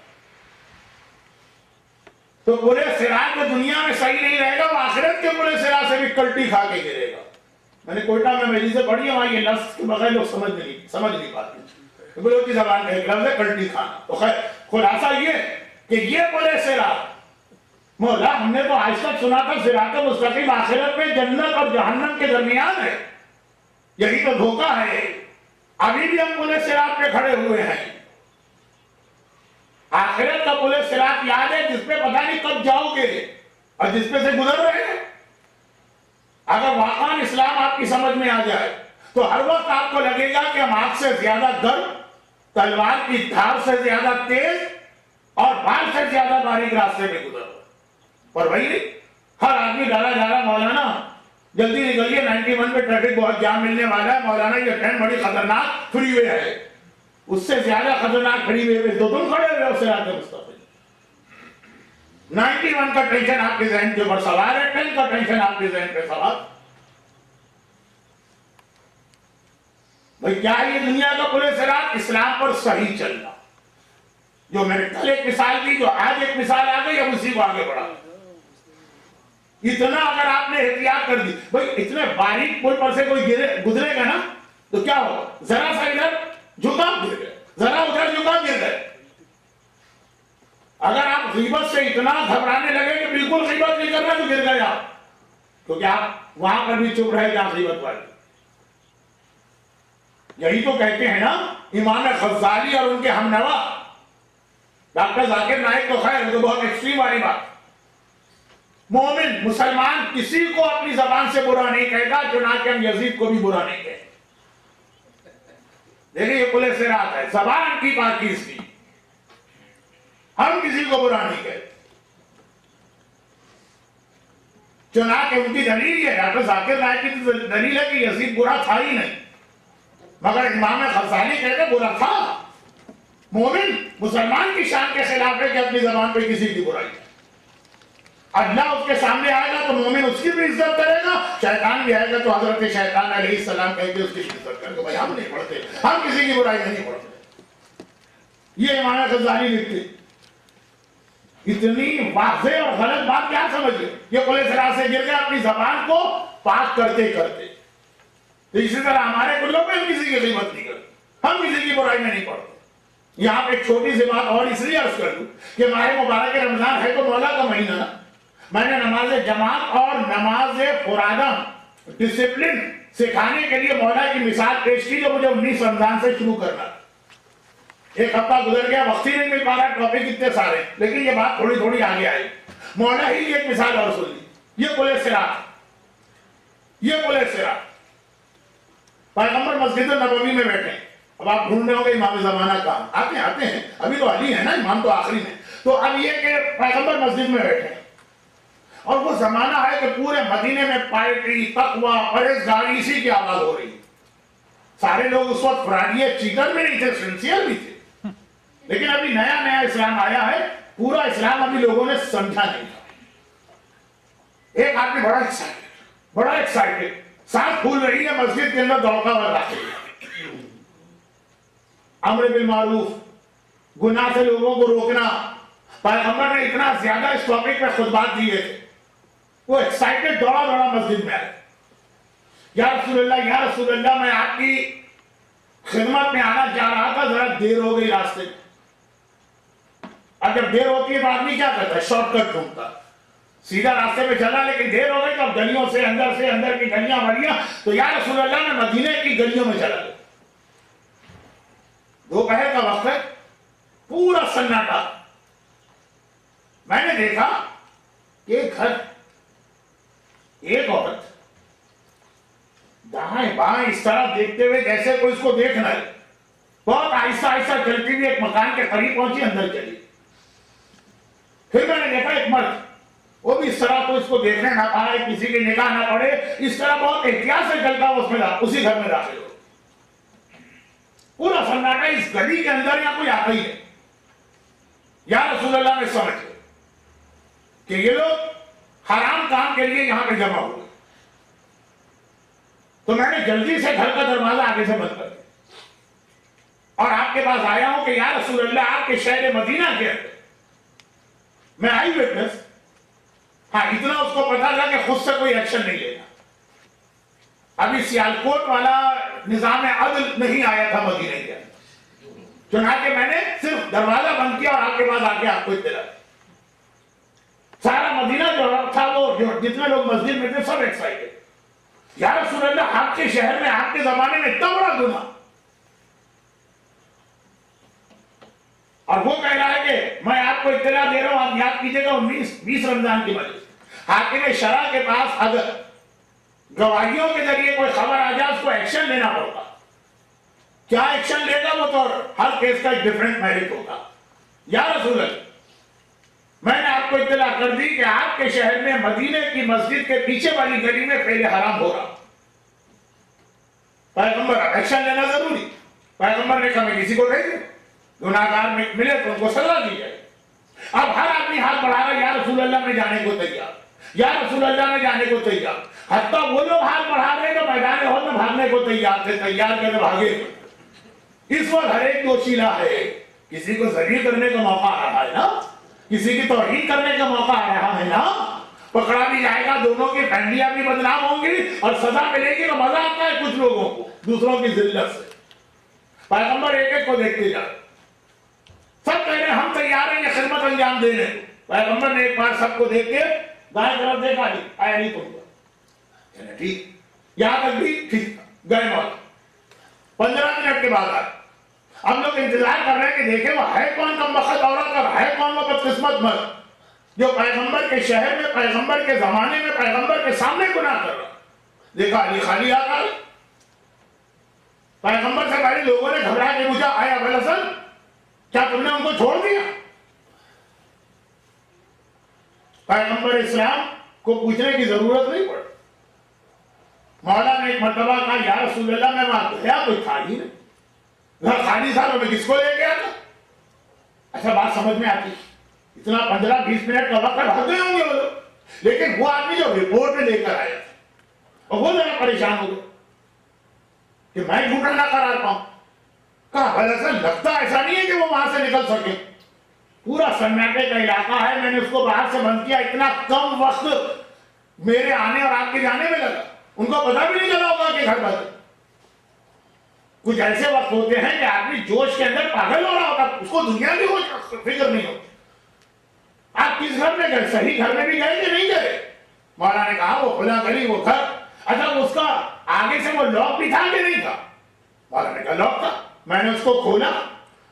تو پورے صراط جو دنیا میں صحیح نہیں رہے گا وہ آخرت کے پورے صراط سے بھی کلٹی کھا کے گرے گا. میں نے کوئٹہ میں مجلسیں پڑھی ہے, وہاں یہ لفظ کے بغیر لوگ سمجھ نہیں پاتے. بلوچی زبان کا ایک لفظ ہے کلٹی کھانا. تو خیر خلاصہ یہ کہ یہ پورے صراط, مولا ہم نے تو آج تک سنا تھا صراط مستقیم آخرت میں جنت اور جہنم کے درمیان ہے. یہی تو دھوکہ ہے. ابھی بھی ہم پورے صراط پہ کھڑے ہوئے ہیں. آخرت کا پورے صراط یاد ہے جس پہ پتہ نہیں کب جاؤ گے اور جس پہ سے گزر رہے ہیں. اگر واقعا اسلام آپ کی سمجھ میں آ جائے تو ہر وقت آپ کو لگے گا کہ ہم آگ سے زیادہ گرم, تلوار کی دھار سے زیادہ تیز اور بال سے زیادہ باریک راستے میں گزر رہے. پر بھائی ہر آدمی ڈالا جا رہا مولانا جلدی نکلیے 91 پہ ٹریفک بہت جام ملنے والا ہے, مولانا یہ ٹرین بڑی خطرناک فری وے ہے. اس سے زیادہ خطرناک فری وے پہ تو تم کھڑے ہوئے ہو صراط مستقیم. 91 کا ٹینشن آپ کے ذہن کے اوپر سوار ہے, 10 کا ٹینشن آپ کے ذہن پہ سوار. بھائی کیا یہ دنیا کا پورے صراط اسلام پر صحیح چلنا, جو میں نے کل ایک مثال دی, جو آج ایک مثال آ گئی, اب اسی کو آگے بڑھا. اتنا اگر آپ نے احتیاط کر دی, بھائی اتنے باریک پل پر سے کوئی گزرے گا نا تو کیا ہوگا, ذرا سا ادھر جھکا گر گیا, ذرا ادھر جھکا گر گئے. اگر آپ غیبت سے اتنا گھبرانے لگے کہ بالکل غیبت نہیں کرنا تو گر گئے آپ، کیونکہ آپ وہاں پر بھی چپ رہے جہاں غیبت والی. یہی تو کہتے ہیں نا امام غزالی اور ان کے ہمنوا ڈاکٹر ذاکر نائک. تو خیر وہ بہت ایکسٹریم والی بات. مومن مسلمان کسی کو اپنی زبان سے برا نہیں کہتا، چنانچہ ہم یزید کو بھی برا نہیں کہتے. دیکھیں یہ کھلے سے رات ہے، زبان کی پاکیزگی، ہم کسی کو برا نہیں کہتے. چنانچہ ان کی دلیل ہے، ڈاکٹر ذاکر نائک کی دلیل ہے کہ یزید برا تھا ہی نہیں، مگر امام غزالی کہتے برا تھا. مومن مسلمان کی شان کے خلاف ہے کہ اپنی زبان پہ کسی کی برائی. اللہ اس کے سامنے آئے گا تو مومن اس کی بھی عزت کرے گا، شیطان بھی آئے گا تو حضرت شیطان علیہ السلام کہیں گے اس کی عزت کرے گا. بھائی ہم نہیں پڑھتے، ہم کسی کی برائی نہیں پڑھتے. یہ امام غزالی لکھتے. اتنی واضح اور غلط بات کیا سمجھے؟ یہ قلعہ سراج سے گر گئے اپنی زبان کو پاک کرتے کرتے. تو اسی طرح ہمارے کلوں پہ ہم کسی کی غیبت نہیں کرتے، ہم کسی کی برائی میں نہیں پڑھتے. یہاں پہ ایک چھوٹی سی بات اور اس لیے عرض کر دوں کہ ماہ مبارک رمضان ہے تو مولا کا مہینہ. میں نے نماز جماعت اور نماز فرادہ ڈسپلن سکھانے کے لیے مولا کی مثال پیش کی جو مجھے 19 رمضان سے شروع کرنا. ایک ہفتہ گزر گیا، وقت ہی نہیں مل پا رہا، ٹاپک اتنے سارے، لیکن یہ بات تھوڑی تھوڑی آگے آئی. مولا ہی کی ایک مثال اور سن لی. یہ قلعہ صراط، یہ قلعہ صراط پیغمبر مسجد نبوی میں بیٹھے ہیں. اب آپ ڈھونڈ رہے ہوں گے امام زمانہ کہاں؟ آتے ہیں ابھی تو علی ہے نا، امام تو آخری میں. تو اب یہ کہ پیغمبر مسجد میں بیٹھے ہیں اور وہ زمانہ ہے کہ پورے مدینے میں پائٹی، تقوی، پرہیزگاری اسی کی آواز ہو رہی ہے. سارے لوگ اس وقت فراڈی چیٹر بھی نہیں تھے، سنسیئر بھی تھے، لیکن ابھی نیا نیا اسلام آیا ہے، پورا اسلام ابھی لوگوں نے سمجھا نہیں تھا. ایک آدمی بڑا ایکسائٹڈ سانس پھول رہی ہے، مسجد کے اندر دوڑتا ہوا داخل. امر بالمعروف، گناہ سے لوگوں کو روکنا. پیغمبر نے اتنا زیادہ اس ٹاپک پہ خطبات دیے تھے. وہ ایکسائٹڈ دوڑا مسجد میں آئے. یا رسول اللہ میں آپ کی خدمت میں آنا جا رہا تھا، ذرا دیر ہو گئی راستے میں. اب جب دیر ہوتی ہے تو آدمی کیا کرتا ہے؟ شارٹ کٹ ڈھونڈتا. سیدھا راستے میں چلا لیکن دیر ہو گئی تو اب گلیوں سے اندر کی گلیاں بھریاں. تو یا رسول اللہ میں مدینے کی گلیوں میں چلا گیا. دوپہر کا وقت ہے، پورا سناٹا. میں نے دیکھا کہ ایک گھر، ایک عورت دائیں بائیں اس طرح دیکھتے ہوئے جیسے کوئی اس کو دیکھ رہا ہے، بہت آہستہ آہستہ چلتی ہوئی ایک مکان کے قریب پہنچی، اندر چلی. پھر میں نے دیکھا ایک مرد، وہ بھی اس طرح کوئی اس کو دیکھنے نہ پائے، کسی کی نگاہ نہ پڑے، اس طرح بہت احتیاط سے چلتا ہوا اسی گھر میں داخل ہو. پورا سناٹا اس گلی کے اندر یا کوئی آتا ہی ہے. یا رسول اللہ نے سمجھ کہ یہ لوگ حرام کام کے لیے یہاں پہ جمع ہوئے. تو میں نے جلدی سے گھر کا دروازہ آگے سے بند کر دیا اور آپ کے پاس آیا ہوں کہ یا رسول اللہ آپ کے شہر مدینہ کے اندر میں آئی وٹنس. ہاں اتنا اس کو پتا تھا کہ خود سے کوئی ایکشن نہیں لینا. ابھی سیالکوٹ والا نظام عدل نہیں آیا تھا مدینہ کے اندر. چنانچہ میں نے صرف دروازہ بند کیا اور آپ کے پاس آ کے آپ کو اطلاع. سارا مدینہ جو تھا وہ جتنے لوگ مسجد میں تھے سب ایکسائٹڈ. یا رسول اللہ آپ کے شہر میں آپ کے زمانے میں اتنا بڑا گناہ. اور وہ کہہ رہا ہے کہ میں آپ کو اطلاع دے رہا ہوں، آپ یاد کیجئے گا 20 رمضان کی وجہ سے حاکم شرع کے پاس اگر گواہیوں کے ذریعے کوئی خبر آ جائے اس کو ایکشن لینا پڑتا. کیا ایکشن لے گا وہ تو ہر کیس کا ایک ڈیفرنٹ میرٹ ہوگا. یا رسول اللہ میں نے آپ کو اطلاع کر دی کہ آپ کے شہر میں مدینے کی مسجد کے پیچھے والی گلی میں پہلے حرام ہو رہا. پیغمبر ایکشن لینا ضروری. پیغمبر نے کہا میں کسی کو بھیج دوں، گناہگار ملے تو ان کو سزا دی جائے. اب ہر آدمی ہاتھ بڑھا رہا یا رسول اللہ میں جانے کو تیار، یا رسول اللہ میں جانے کو تیار. حتیٰ وہ لوگ ہاتھ بڑھا رہے جو میدان عہد میں بھاگنے کو تیار تھے، تیار کے بھاگے. اس وقت ہر ایک دوشیلا ہے. کسی کو ذلیل کرنے کا موقع آ رہا ہے نا، کسی کی توہین کرنے کا موقع آ رہا ہے نا. پکڑا بھی جائے گا، دونوں کی فیملیاں بھی بدنام ہوں گی اور سزا ملے گی. تو مزہ آتا ہے کچھ لوگوں کو دوسروں کی ذلت سے. پیغمبر ایک ایک کو دیکھتے جا رہے، سب کہہ رہے ہیں ہم تیار ہیں یہ خدمت انجام دینے کو. پیغمبر نے ایک بار سب کو دیکھ کے دائیں طرف دیکھا، نہیں آیا نہیں تم کو، ٹھیک یہاں تک بھی ٹھیک گئے موت. 15 منٹ کے بعد آئے. ہم لوگ انتظار کر رہے ہیں کہ دیکھیں وہ ہے کون کم وقت عورت اور ہے کون وہ بدقسمت مرد جو پیغمبر کے شہر میں، پیغمبر کے زمانے میں، پیغمبر کے سامنے گناہ کر رہا. دیکھا علی خالی آتا ہے. پیغمبر سے پہلے لوگوں نے گھبرا کے پوچھا آیا ابوالحسن کیا تم نے ان کو چھوڑ دیا؟ پیغمبر اسلام کو پوچھنے کی ضرورت نہیں پڑی. مولا نے ایک مرتبہ کہا یا رسول اللہ میں وہاں گیا کوئی تھا ہی نہیں، گھر خالی تھا تو میں کس کو لے گیا تھا؟ اچھا بات سمجھ میں آتی، اتنا 15-20 منٹ کا وقت بھاگ گئے ہوں گے وہ لوگ، لیکن وہ آدمی جو رپورٹ میں لے کر آیا تھا اور وہ ذرا پریشان ہو گئے کہ میں جھوٹا نہ قرار پاؤں. کہا بھلا لگتا ایسا نہیں ہے کہ وہ وہاں سے نکل سکے، پورا سناٹے کا علاقہ ہے، میں نے اس کو باہر سے بند کیا، اتنا کم وقت میرے آنے اور آپ کے جانے میں لگا، ان کو پتا بھی نہیں چلا ہوگا کہ گھر بند. کچھ ایسے وقت ہوتے ہیں کہ آدمی جوش کے اندر پاگل ہو رہا ہوتا، اس کو دنیا کی ہوش فکر نہیں ہوتی. آپ کس گھر میں گئے؟ صحیح گھر میں بھی گئے کہ نہیں گئے؟ مولا نے کہا وہ کھلا گلی وہ گھر. اچھا اس کا آگے سے وہ لاک بھی تھا کہ نہیں تھا؟ مولا نے کہا لاک تھا. میں نے اس کو کھولا،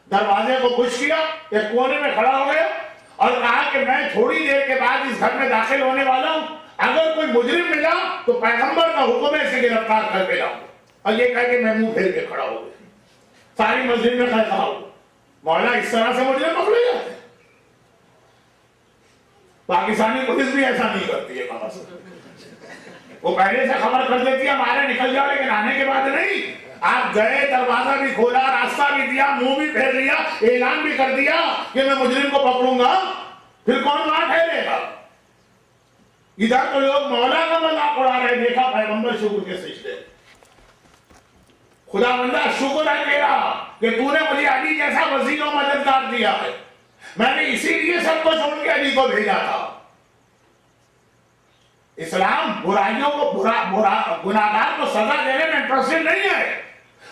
دروازے کو پش کیا، ایک کونے میں کھڑا ہو گیا اور کہا کہ میں تھوڑی دیر کے بعد اس گھر میں داخل ہونے والا ہوں، اگر کوئی مجرم ملا تو پیغمبر کا حکم ہے اسے گرفتار کر کے لاؤں. اور یہ کہہ کے میں منہ پھیر کے کھڑا ہو گیا. ساری مسجد میں کہا ہو مولا اس طرح سے مجرم پکڑے جاتے ہیں. پاکستانی پولیس بھی ایسا نہیں کرتی ہے، وہ پہلے سے خبر کر دیتی ہے ہمارے نکل جاؤ، لیکن آنے کے بعد نہیں. آپ گئے، دروازہ بھی کھولا، راستہ بھی دیا، منہ بھی پھیر لیا، اعلان بھی کر دیا کہ میں مجرم کو پکڑوں گا، پھر کون وہاں ٹھہرے گا؟ ادھر تو لوگ مولا کا مذاق اڑا رہے. دیکھا پیغمبر شکر کے سجدے. خدا بندہ شکر ہے تیرا کہ تو نے مجھے علی جیسا وزیر و مددگار دیا ہے، میں نے اسی لیے سب کو چھوڑ کے علی کو بھیجا تھا. اسلام برائیوں کو گناہگار کو سزا دینے میں انٹرسٹڈ نہیں ہے،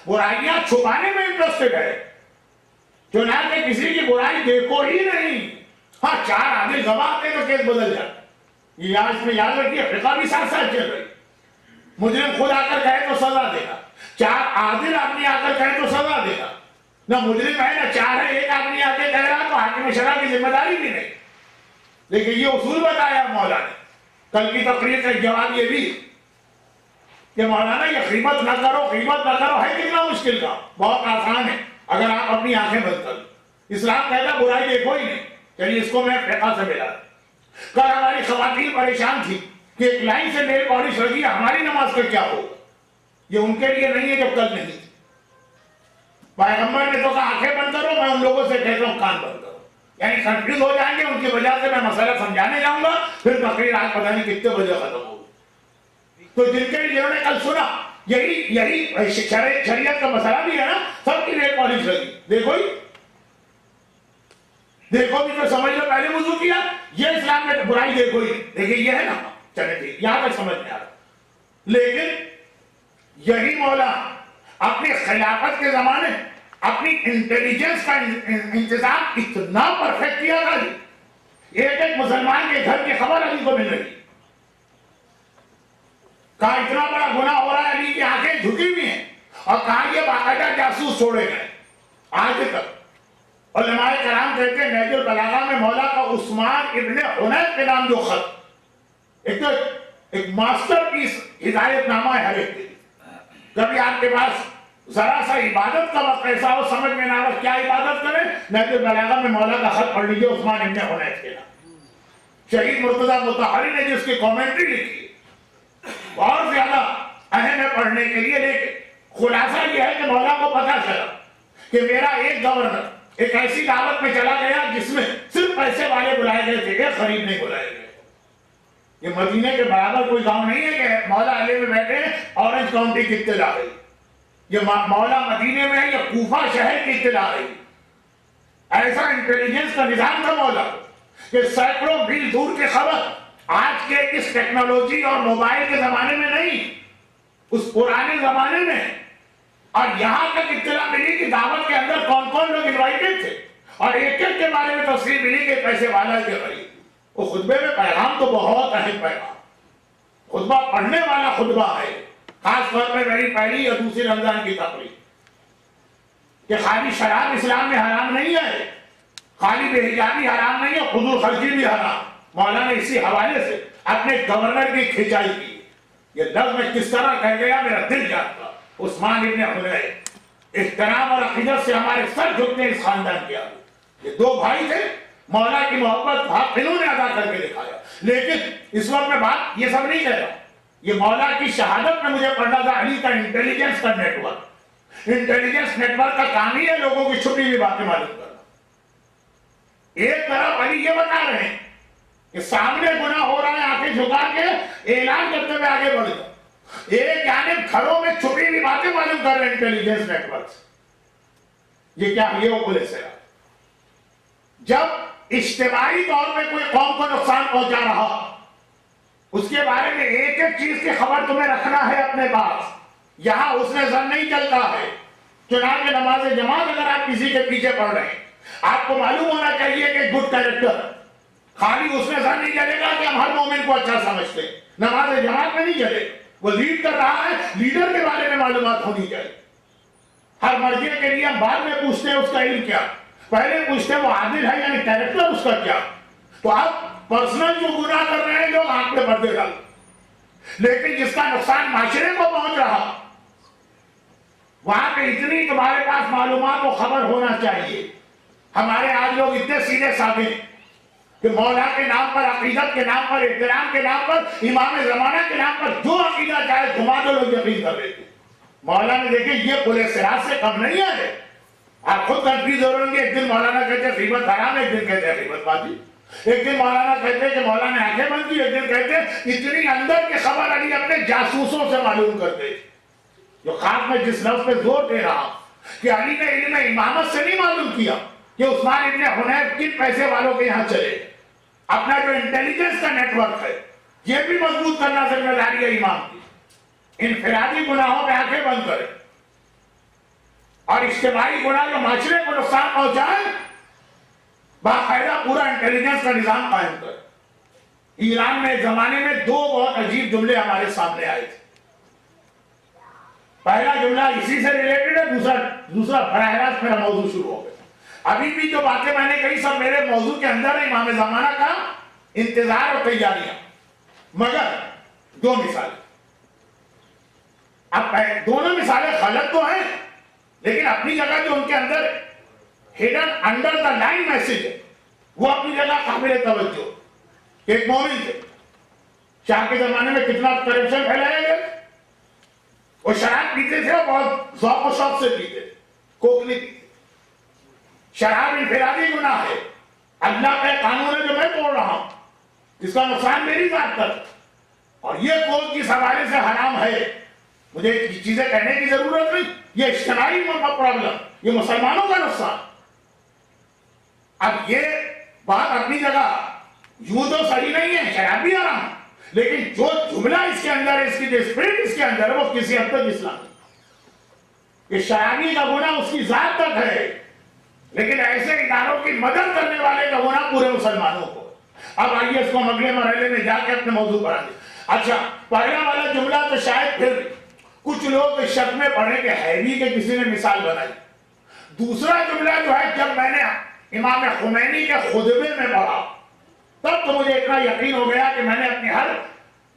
برائیاں چھپانے میں انٹرسٹڈ ہے. چنانچہ کسی کی برائی دیکھو ہی نہیں. ہاں 4 عادل گواہ آتے تو کیس بدل جاتا. یہ آج میں یاد رکھیے، فقہ بھی ساتھ ساتھ چل رہی. مجرم خود آ کر کہے تو سزا دے گا، 4 عادل آدمی آ کر کہے تو سزا دے گا. نہ مجرم ہے نہ 4 ہے، ایک آدمی آ کے کہہ رہا تو حاکم شرع کی ذمہ داری بھی نہیں. لیکن یہ اصول بتایا مولا نے. کل کی تقریر کا جواب یہ بھی کہ مولانا یہ غیبت نہ کرو، غیبت نہ کرو ہے کتنا مشکل کا، بہت آسان ہے اگر آپ اپنی آنکھیں بند کر لو. اسلام کہتا برائی دیکھو ہی نہیں. چلیے اس کو میں فقہ سے ملا. کل ہماری خواتین پریشان تھی کہ ایک لائن سے نیل پالش لگی ہے، ہماری نماز کا کیا ہوگا؟ یہ ان کے لیے نہیں ہے جو کل نہیں تھی. پیغمبر نے تو کہا آنکھیں بند کرو، میں ان لوگوں سے کہتا ہوں کان بند کرو. یعنی کنفیوز ہو جائیں گے، ان کی وجہ سے میں مسئلہ سمجھانے جاؤں گا، پھر تقریر آج پتہ نہیں کتنے بجے ختم ہوگی. تو جن کے جنہوں نے کل سنا یہی شریعت کا مسئلہ بھی ہے نا، سب کی نیل پالش لگی. دیکھو ہی دیکھو بھی تو سمجھ لو، پہلے وضو کیا، یہ اسلام میں برائی دیکھو ہی. دیکھیے یہ ہے نا، چلے ٹھیک یہاں تک سمجھ میں آ رہا. لیکن یہی مولا اپنی خلافت کے زمانے اپنی انٹیلیجنس کا انتظام اتنا پرفیکٹ کیا تھا. ایک مسلمان کے گھر کی خبر علی کو مل رہی. کہا اتنا بڑا گناہ ہو رہا ہے، علی کی آنکھیں جھکی ہوئی ہیں، اور کہا یہ باقاعدہ جاسوس چھوڑے گئے. آج تک علماء کرام کہتے ہیں نہج البلاغہ میں مولا کا عثمان ابن حنیف کے نام جو خط، ایک ماسٹر پیس ہدایت نامہ ہے ہر ایک کے لیے. کبھی آپ کے پاس ذرا سا عبادت کا وقت ایسا ہو سمجھ میں نہ آ رہا کیا عبادت کریں، نہج البلاغہ میں مولا کا خط پڑھ لیجیے عثمان ابن حنیف کے نام. شہید مرتضیٰ مطہری نے جس کی کامنٹری لکھی بہت زیادہ اہم ہے پڑھنے کے لیے. لیکن خلاصہ یہ ہے کہ مولا کو پتہ چلا کہ میرا ایک گورنر ایک ایسی دعوت میں چلا گیا جس میں صرف پیسے والے بلائے گئے تھے، ایک غریب نہیں بلائے گئے. یہ مدینے کے برابر کوئی گاؤں نہیں ہے کہ مولا علی میں بیٹھے اورنج کاؤنٹی کی اطلاع رہی. یہ مولا مدینے میں ہے، یہ کوفہ شہر کی اطلاع رہی. ایسا انٹیلیجنس کا نظام تھا مولا کہ سینکڑوں میل دور کی خبر آج کے اس ٹیکنالوجی اور موبائل کے زمانے میں نہیں، اس پرانے زمانے میں اور یہاں تک اطلاع ملی کہ دعوت کے اندر کون کون لوگ انوائٹڈ تھے، اور ایک ایک کے بارے میں تفصیل ملی کہ پیسے والا کے غریب۔ وہ خطبے میں پیغام تو بہت اہم پیغام، خطبہ پڑھنے والا خطبہ ہے، خاص طور پہ میری پہلی یا دوسری رمضان کی تقریر، کہ خالی شراب اسلام میں حرام نہیں ہے، خالی بے حجابی حرام نہیں ہے، فضول خرچی بھی حرام۔ مولانا نے اسی حوالے سے اپنے گورنر کی کھینچائی کی۔ یہ لفظ میں کس طرح کہہ گیا میرا دل جانتا۔ عثمان ابن حنیف، احترام اور عقیدت سے ہمارے سر جھکتے اس خاندان کے آگے۔ یہ دو بھائی تھے، مولا کی محبت انہوں نے ادا کر کے دکھایا۔ لیکن اس وقت میں بات یہ سب نہیں کہہ رہا، یہ مولا کی شہادت میں مجھے پڑھنا تھا علی کا انٹیلیجنس کا network. Intelligence network کا کام ہی ہے لوگوں کی چھپی ہوئی باتیں معلوم کرنا۔ ایک طرف علی یہ بتا رہے ہیں کہ سامنے گناہ ہو رہا ہے، آنکھیں جھکا کے اعلان کرتے ہوئے آگے بڑھ جاؤ۔ ایک جانب گھروں میں چھپی ہوئی باتیں معلوم کر رہے ہیں انٹیلیجنس نیٹ ورک سے۔ یہ کیا یہ وہ پولیس ہے؟ جب اجتماعی طور پہ کوئی قوم کو نقصان پہنچا رہا، اس کے بارے میں ایک ایک چیز کی خبر تمہیں رکھنا ہے اپنے پاس۔ یہاں اس میں زن نہیں چلتا ہے۔ چنانچہ نماز جماعت اگر آپ کسی کے پیچھے پڑھ رہے ہیں، آپ کو معلوم ہونا چاہیے کہ گڈ کیریکٹر، خالی اس میں زن نہیں چلے گا کہ ہم ہر مومن کو اچھا سمجھتے ہیں، نماز جماعت میں نہیں چلے۔ وہ لیڈ کر رہا ہے، لیڈر کے بارے میں معلومات ہونی چاہیے۔ ہر مرجع کے لیے ہم بعد میں پوچھتے ہیں اس کا علم کیا، پہلے پوچھتے ہیں وہ عادل ہے یعنی کیریکٹر اس کا کیا۔ تو آپ پرسنل جو گناہ کر رہے ہیں لوگ آنکھ پہ پردے ڈال، لیکن جس کا نقصان معاشرے کو پہنچ رہا، وہاں پہ اتنی تمہارے پاس معلومات و خبر ہونا چاہیے۔ ہمارے آج لوگ اتنے سیدھے سادے ہیں کہ مولا کے نام پر، عقیدت کے نام پر، احترام کے نام پر، امام زمانہ کے نام پر جو عقیدہ چاہے گھما دو لوگ یقین کر لیتے۔ مولانا نے دیکھیں یہ پورے سراج سے کم نہیں ہے۔ آپ خود کنفیوز ہو رہے ہیں، ایک دن مولانا کہتے ہیں غیبت حرام، ایک دن کہتے ہیں غیبت بازی، ایک دن مولانا کہتے ہیں کہ مولانا نے آنکھیں بند کی، ایک دن کہتے ہیں اتنی اندر کی خبر علی اپنے جاسوسوں سے معلوم کرتے۔ جو خاص میں جس لفظ پہ زور دے رہا کہ علی نے علم امامت سے نہیں معلوم کیا کہ عثمان ابن حنیف کن پیسے والوں کے یہاں چلے، اپنا جو انٹیلیجنس کا نیٹ ورک ہے یہ بھی مضبوط کرنا ذمہ داری ہے امام کی۔ انفرادی گناہوں میں آنکھیں بند کرے اور اجتماعی گناہ جو معاشرے کو نقصان پہنچائے باقاعدہ پورا انٹیلیجنس کا نظام قائم کرے۔ ایران میں ایک زمانے میں دو بہت عجیب جملے ہمارے سامنے آئے تھے۔ پہلا جملہ اسی سے ریلیٹڈ ہے، دوسرا براہ راست میرا موضوع شروع ہو گیا۔ ابھی بھی جو باتیں میں نے کہی سب میرے موضوع کے اندر ہے، امام زمانہ کا انتظار اور تیاریاں، مگر دو مثالیں۔ اب دونوں مثالیں غلط تو ہیں، لیکن اپنی جگہ جو ان کے اندر hidden under the line message ہے وہ اپنی جگہ قابل توجہ۔ ایک مومن تھے، شاہ کے زمانے میں کتنا کرپشن پھیلایا گیا، وہ شراب پیتے تھے، بہت ذوق و شوق سے پیتے تھے، کوک نہیں پیتے۔ شراب انفرادی گناہ ہے، اللہ کا قانون ہے جو میں توڑ رہا ہوں، اس کا نقصان میری ذات پر، اور یہ کوک کس حوالے سے حرام ہے مجھے چیزیں کہنے کی ضرورت نہیں، یہ اجتماعی پرابلم، یہ مسلمانوں کا نقصان۔ اب یہ بات اپنی جگہ یوں تو صحیح نہیں ہے، شراب بھی حرام، لیکن جو جملہ اس کے اندر ہے، اس کی جو اسپرٹ اس کے اندر ہے وہ کسی حد تک اسلامی ہے۔ یہ شرابی کا گناہ اس کی ذات تک ہے، لیکن ایسے اداروں کی مدد کرنے والے کا گناہ پورے مسلمانوں کو۔ اب آئیے اس کو ہم اگلے مرحلے میں جا کے اپنے موضوع پر آئیں۔ اچھا، پہلا والا جملہ تو شاید پھر کچھ لوگ اس شک میں پڑھیں کہ ہیوی کے کسی نے مثال بنائی۔ دوسرا جملہ جو ہے جب میں نے امام خمینی کے خطبے میں پڑھا تب تو مجھے اتنا یقین ہو گیا کہ میں نے اپنی ہر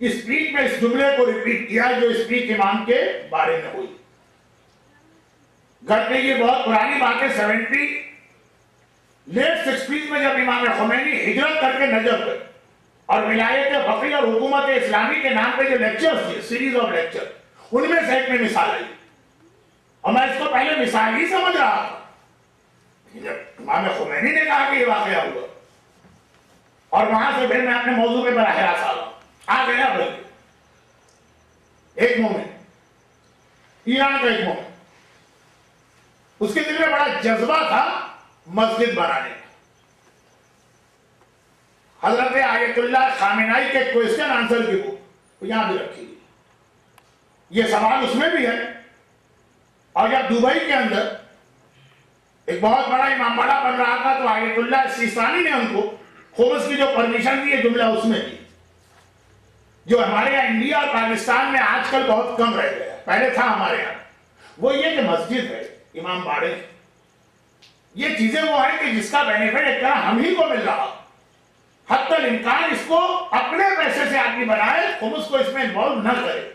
اسپیچ میں اس جملے کو ریپیٹ کیا جو اسپیچ امام کے بارے میں ہوئی۔ گھر میں یہ بہت پرانی بات ہے، 60s میں جب امام خمینی ہجرت کر کے نجف گئے اور ولایت فقیہ اور حکومت اسلامی کے نام پہ جو لیکچرز تھے، سیریز آف لیکچر، ان میں سے ایک میں مثال آئی، اور میں اس کو پہلے مثال ہی سمجھ رہا تھا۔ جب امام خمینی نے کہا کہ یہ واقعہ ہوا، اور وہاں سے پھر میں اپنے موضوع پہ براہ راست آ گیا۔ بلکہ ایک مومن، ایران کا ایک مومن، اس کے دل میں بڑا جذبہ تھا مسجد بنانے کا۔ حضرت آیت اللہ خامنائی کے کوئسچن آنسر کی بک یہاں بھی رکھی ہے، یہ سوال اس میں بھی ہے اور جب دبئی کے اندر ایک بہت بڑا امام باڑہ بن رہا تھا تو آیت اللہ سیستانی نے ان کو خمس کی جو پرمیشن دی ہے جملہ اس میں دی، جو ہمارے یہاں انڈیا اور پاکستان میں آج کل بہت کم رہ گیا، پہلے تھا ہمارے یہاں، وہ یہ کہ مسجد ہے، امام باڑے، یہ چیزیں وہ ہیں کہ جس کا بینیفٹ ایک طرح ہم ہی کو مل رہا، حتی الامکان اس کو اپنے پیسے سے آدمی بنائے، خمس کو اس میں انوالو نہ کرے۔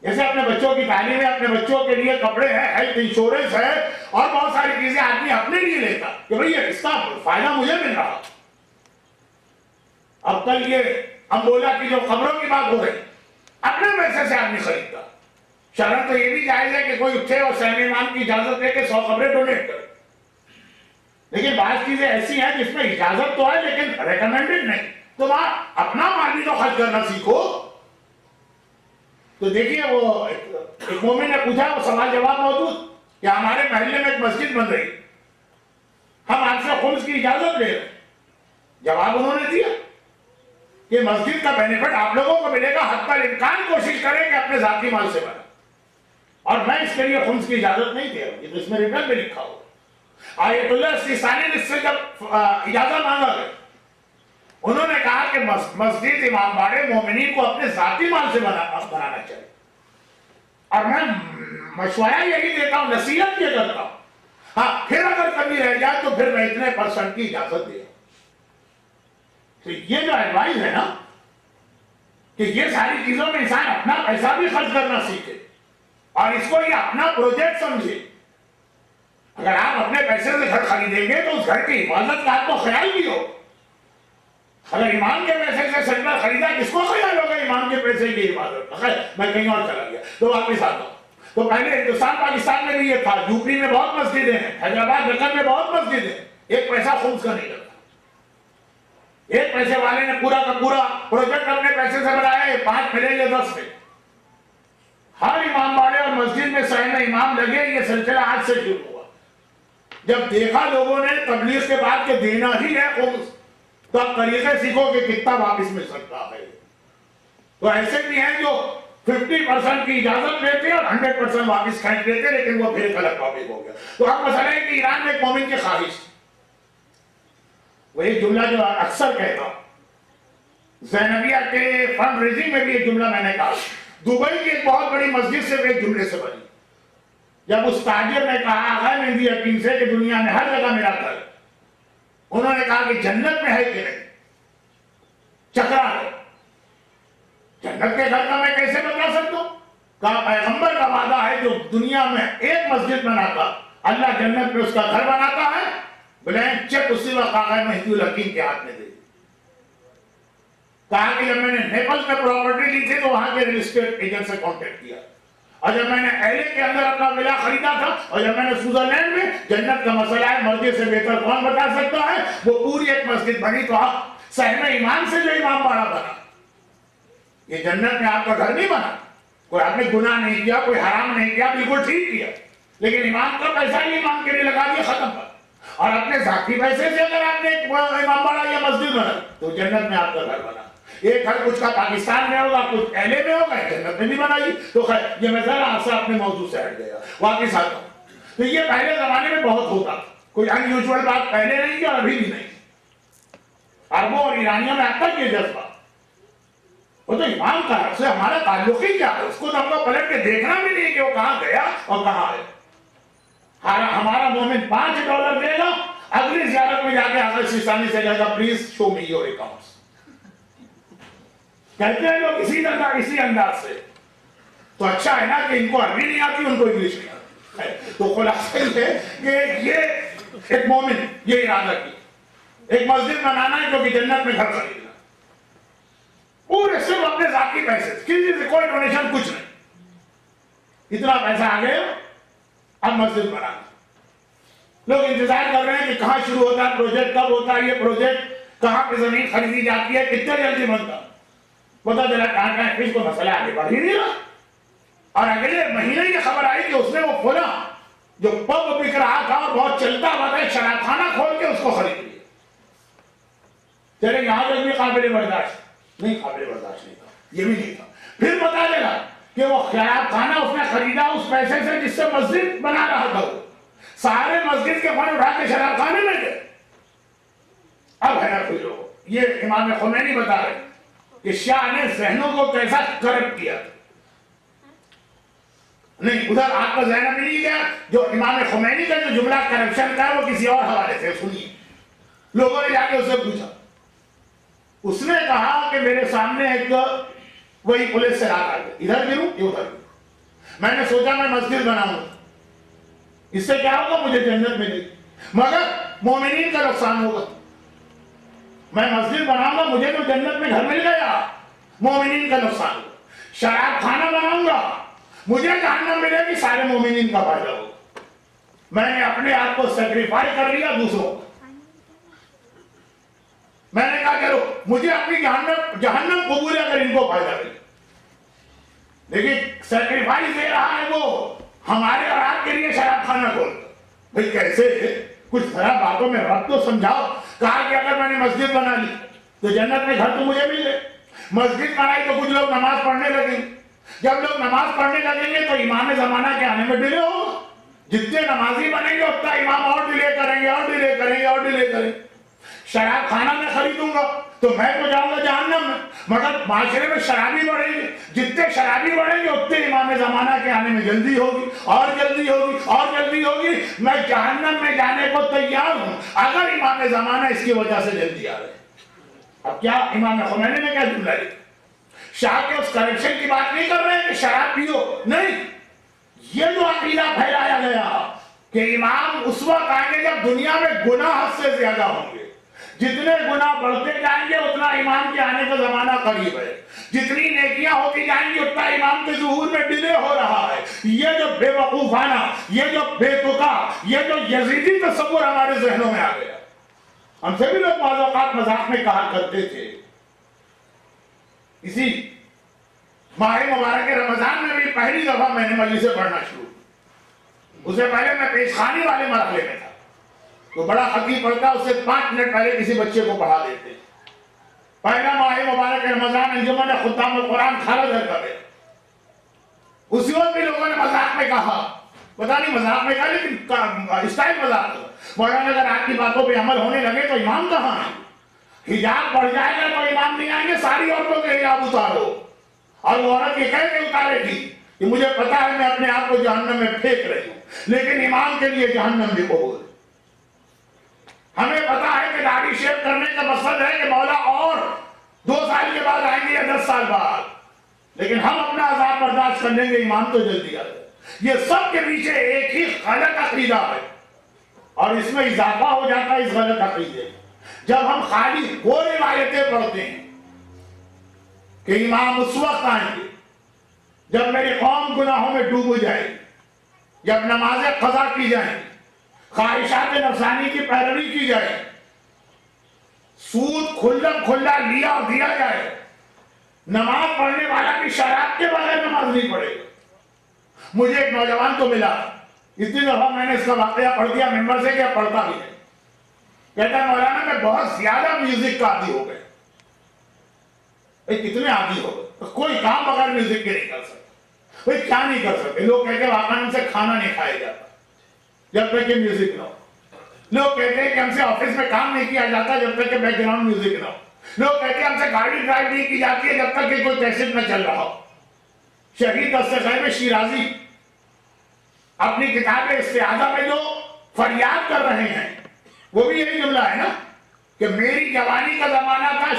جیسے اپنے بچوں کی تعلیم ہے، اپنے بچوں کے لیے کپڑے ہیں، ہیلتھ انشورنس ہے اور بہت ساری چیزیں آدمی اپنے لیے لیتا کہ بھئی اس کا فائدہ مجھے مل رہا۔ اب کل یہ امبولا کی جو خبروں کی بات ہو رہی، اپنے پیسے سے آدمی خریدتا، شرط تو یہ بھی جائز ہے کہ کوئی اٹھے اور صحن امام کی اجازت لے کے 100 خبریں ڈونیٹ کرے، لیکن بعض چیزیں ایسی ہیں جس میں اجازت تو ہے لیکن ریکمینڈڈ نہیں، تم اپنا مال بھی تو خرچ کرنا سیکھو۔ تو دیکھیے وہ ایک مومن نے پوچھا، وہ سوال جواب موجود کہ ہمارے محلے میں ایک مسجد بن رہی، ہم آپ سے خمس کی اجازت لے رہے ہیں۔ جواب انہوں نے دیا کہ مسجد کا بینیفٹ آپ لوگوں کو ملے گا، حتی الامکان کوشش کریں کہ اپنے ذاتی مال سے بنا، اور میں اس کے لیے خمس کی اجازت نہیں دے رہا، یہ تو اس میں ریٹرن میں لکھا ہوا۔ آیت اللہ سیستانی نے اس سے جب اجازت مانگا گیا، انہوں نے کہا کہ مسجد امام باڑے مومنین کو اپنے ذاتی مال سے بنانا چاہیے، اور میں مشورہ یہی دیتا ہوں، نصیحت یہ کرتا ہوں، ہاں پھر اگر کمی رہ جائے تو پھر میں اتنے % کی اجازت دے۔ تو یہ جو ایڈوائز ہے نا کہ یہ ساری چیزوں میں انسان اپنا پیسہ بھی خرچ کرنا سیکھے اور اس کو یہ اپنا پروجیکٹ سمجھے۔ اگر آپ اپنے پیسے سے گھر خریدیں گے تو اس گھر کی حفاظت کا آپ کو خیال بھی ہو۔ اگر امام کے پیسے سے سجدہ خریدا، کس کو خیال ہوگا امام کے پیسے کی حفاظت؟ میں کہیں اور چلا گیا تو واپس آتا ہوں۔ تو پہلے ہندوستان پاکستان میں بھی یہ تھا، یوپی میں بہت مسجدیں ہیں، حیدرآباد دکن میں بہت مسجدیں ہیں، ایک پیسہ خمس کا نہیں لگتا۔ ایک پیسے والے نے پورا کا پورا پروجیکٹ اپنے پیسے سے بنایا، 5 ملے یا 10 ملے، ہر امام باڑے اور مسجد میں صحن امام لگے۔ یہ سلسلہ آج سے شروع ہوا، جب دیکھا لوگوں نے تبلیغ کے بعد کہ دینا ہی ہے خمس، تو اب طریقے سیکھو کہ کتنا واپس مل سکتا ہے۔ تو ایسے بھی ہیں جو 50% کی اجازت لیتے اور 100% واپس کھینچ لیتے، لیکن وہ پھر ایک الگ ٹاپک ہو گیا۔ تو اب مسئلہ ہے کہ ایران میں ایک مومن کی خواہش، وہ ایک جملہ جو اکثر کہتا ہوں، زینبیہ کے فنڈ ریزنگ میں بھی ایک جملہ میں نے کہا، دبئی کی ایک بہت بڑی مسجد سے ایک جملے سے بنی۔ جب اس تاجر نے کہا آغا مہدی یقین سے کہ دنیا میں ہر جگہ میرا گھر، انہوں نے کہا کہ جنت میں ہے کہ نہیں؟ چکرا ہے، جنت کے گھر کا میں کیسے بتا سکتا ہوں؟ کہا پیغمبر کا وعدہ ہے جو دنیا میں ایک مسجد بناتا اللہ جنت میں اس کا گھر بناتا ہے، بلینک چیک اسی وقت آغا مہدی الحکیم کے ہاتھ میں دے دی۔ کہا کہ جب میں نے نیپلز میں پراپرٹی لی تھی تو وہاں کے ریل اسٹیٹ ایجنٹ سے کانٹیکٹ کیا، اور جب میں نے ایلے کے اندر اپنا ولا خریدا تھا، اور جب میں نے سوئٹزرلینڈ میں، جنت کا مسئلہ ہے مرضی سے بہتر کون بتا سکتا ہے، وہ پوری ایک مسجد بنی۔ تو آپ صحن ایمان سے جو امام باڑہ بنا، یہ جنت میں آپ کا گھر نہیں بنا، کوئی آپ نے گناہ نہیں کیا، کوئی حرام نہیں کیا، بالکل ٹھیک کیا، لیکن امام کا پیسہ ہی امام کے لیے لگا دیا، ختم کر۔ اور اپنے ذاتی پیسے سے اگر آپ نے امام باڑہ یا مسجد بنا تو جنت میں آپ کا گھر بنا۔ ایک گھر کچھ کا پاکستان میں ہوگا، کچھ ایلے میں ہوگا، جنت میں بھی بنائی۔ تو خیر یہ میں ذرا آپ سے اپنے موضوع سے ہٹ گیا، واپس آتا ہوں۔ تو یہ پہلے زمانے میں بہت ہوتا، کوئی ان یوزول بات پہلے نہیں کی اور ابھی بھی نہیں۔ عربوں اور ایرانیوں میں اب تک یہ جذبہ، وہ تو امام کا ہے، اس سے ہمارا تعلق ہی کیا ہے؟ اس کو تو ہم کو پلٹ کے دیکھنا بھی نہیں کہ وہ کہاں گیا اور کہاں ہے۔ ہمارا مومن $5 دے گا، اگلی زیارت میں جا کے حضرت سیستانی سے کہے گا please show me your accounts. کہتے ہیں لوگ اسی طرح اسی انداز سے۔ تو اچھا ہے نا کہ ان کو عربی نہیں آتی، ان کو انگلش نہیں آتی۔ تو خلاصہ یہ ہے کہ یہ ایک مومن یہ ارادہ کی ایک مسجد بنانا ہے جو کہ جنت میں گھر خریدنا، پورے صرف اپنے ذاتی پیسے، کسی سے کوئی ڈونیشن کچھ نہیں، اتنا پیسہ آ گیا اب مسجد بنانا۔ لوگ انتظار کر رہے ہیں کہ کہاں شروع ہوتا ہے پروجیکٹ، کب ہوتا ہے یہ پروجیکٹ، کہاں پہ زمین خریدی جاتی ہے، کتنے جلدی بنتا۔ پتا چلا کہاں پھر کوئی مسئلہ آگے بڑھ ہی نہیں رہا، اور اگلے مہینے یہ خبر آئی کہ اس نے وہ کھولا جو پب بک رہا تھا اور بہت چلتا ہوا تھا، شراب خانہ کھول کے اس کو خرید لیا۔ چلے یہاں تک بھی قابل برداشت نہیں، قابل برداشت نہیں تھا، یہ بھی نہیں تھا۔ پھر پتا چلا کہ وہ شراب خانہ اس نے خریدا اس پیسے سے جس سے مسجد بنا رہا تھا، وہ سارے مسجد کے فنڈ اٹھا کے شراب خانے میں گئے۔ اب ہے کچھ لوگ، یہ امام خمینی بتا رہے کہ شاہ نے ذہنوں کو کیسا کرپٹ کیا۔ نہیں، ادھر آپ کا ذہن میں نہیں گیا، جو امام خمینی کا جو جملہ کرپشن کا ہے وہ کسی اور حوالے سے سنیے۔ لوگوں نے جا کے اس سے پوچھا، اس نے کہا کہ میرے سامنے ایک وہی پولیس سے رات آ گئی، ادھر گروں یہ ادھر گروں، میں نے سوچا میں مسجد بناؤں، اس سے کیا ہوگا، مجھے جنت ملے گی، مگر مومنین کا نقصان ہوگا۔ میں مسجد بناؤں گا، مجھے تو جنت میں گھر مل گیا، مومنین کا نقصان ہوگا۔ شراب خانہ بناؤں گا، مجھے جہنم ملے گی، سارے مومنین کا فائدہ ہوگا۔ میں نے اپنے آپ کو سیکریفائی کر لیا دوسروں کو۔ میں نے کہا کرو مجھے اپنی جہنم قبول ہے اگر ان کو فائدہ ملے، لیکن سیکریفائس دے رہا ہے وہ ہمارے اور آپ کے لیے شراب خانہ کھول۔ بھئی کیسے، کچھ ذرا باتوں میں رب تو سمجھاؤ۔ کہا کہ اگر میں نے مسجد بنا لی تو جنت میں گھر تو مجھے مل گئے، مسجد بنائی تو کچھ لوگ نماز پڑھنے لگیں، جب لوگ نماز پڑھنے لگیں گے تو امام زمانہ کے آنے میں ڈیلے ہوگا، جتنے نمازی بنیں گے اتنا امام اور ڈیلے کریں گے اور ڈیلے کریں گے اور ڈیلے کریں گے۔ شراب خانہ میں خریدوں گا تو میں تو جاؤں گا جہنم میں، مگر معاشرے میں شرابی بڑھیں گے، جتنے شرابی بڑھیں گے اتنے امام زمانہ کے آنے میں جلدی ہوگی اور جلدی ہوگی اور جلدی ہوگی، میں جہنم میں جانے کو تیار ہوں اگر امام زمانہ اس کی وجہ سے جلدی آ رہے۔ اب کیا امام خمینی نے کیا جملہ لکھا؟ شاہ کے اس کرپشن کی بات نہیں کر رہے ہیں کہ شراب پیو، نہیں، یہ جو عقیدہ پھیلایا گیا کہ امام اس وقت آئیں گے جب دنیا میں گناہ حد سے زیادہ ہوں گے، جتنے گناہ بڑھتے جائیں گے اتنا امام کے آنے کا زمانہ قریب ہے، جتنی نیکیاں ہوتی جائیں گی اتنا امام کے ظہور میں ڈیلے ہو رہا ہے۔ یہ جو بے وقوفانہ، یہ جو بے تکا، یہ جو یزیدی تصور ہمارے ذہنوں میں آ گیا۔ ہم سے بھی لوگ بعض اوقات مذاق میں کہا کرتے تھے، اسی ماہ مبارک رمضان میں بھی پہلی دفعہ میں نے مجلسیں پڑھنا شروع، اس سے پہلے میں پیشخانی والے مرحلے میں تھا، تو بڑا خطیب پڑھتا اس سے 5 منٹ پہلے کسی بچے کو پڑھا دیتے۔ پہلا ماہ مبارک رمضان انجمن خطام القرآن کھارا گھر کا گیا، اسی وقت بھی لوگوں نے مذاق میں کہا، پتا نہیں مذاق میں کہا لیکن اسٹائل مذاق تھا، مولانا اگر آپ کی باتوں پہ عمل ہونے لگے تو امام کہاں ہے؟ حجاب بڑھ جائے گا تو امام نہیں آئیں گے، ساری عورتوں کے حجاب اتارو، اور وہ عورت یہ کہہ کے اتارے گی کہ مجھے پتا ہے میں اپنے آپ کو جہنم میں پھینک رہی ہوں، لیکن امام کے لیے جہنم بھی قبول ہے۔ ہمیں پتا ہے کہ داڑھی شیو کرنے کا مقصد ہے کہ مولا اور 2 سال کے بعد آئیں گے یا 10 سال بعد، لیکن ہم اپنا عذاب برداشت کر لیں گے، امام تو جلدی آ جائے۔ یہ سب کے پیچھے ایک ہی غلط عقیدہ ہے، اور اس میں اضافہ ہو جاتا ہے اس غلط عقیدے جب ہم خالی وہ روایتیں پڑھتے ہیں کہ امام اس وقت آئیں گے جب میری قوم گناہوں میں ڈوب جائے گی، جب نمازیں قضا کی جائیں گی، خواہشات نفسانی کی پیروی کی جائے، سود کھلم کھلا لیا اور دیا جائے، نماز پڑھنے والا بھی شراب کے بغیر نماز نہیں پڑھے گا۔ مجھے ایک نوجوان تو ملا، اتنی دفعہ میں نے اس کا واقعہ پڑھ دیا ممبر سے کہ پڑھتا بھی ہے، کہتا ہے مولانا میں بہت زیادہ میوزک کا عادی ہو گئے۔ کتنے عادی ہو گئے؟ کوئی کام بغیر میوزک کے نہیں کر سکتے، کوئی کیا نہیں کر سکتے۔ لوگ کہتے ہیں واقعہ ہم سے کھانا نہیں کھایا جاتا جب تک کہ میوزک نہ ہو، لوگ کہتے ہیں کہ ہم سے آفس میں کام نہیں کیا جاتا جب تک کہ بیک گراؤنڈ میوزک نہ ہو، لوگ کہتے ہیں ہم سے گاڑی ڈرائیو نہیں کی جاتی ہے جب تک کہ کوئی کیسٹ نہ چل رہا ہو۔ شہید دستخیب شیرازی اپنی کتاب استعاذہ میں جو فریاد کر رہے ہیں وہ بھی یہی جملہ ہے نا کہ میری جوانی کا زمانہ تھا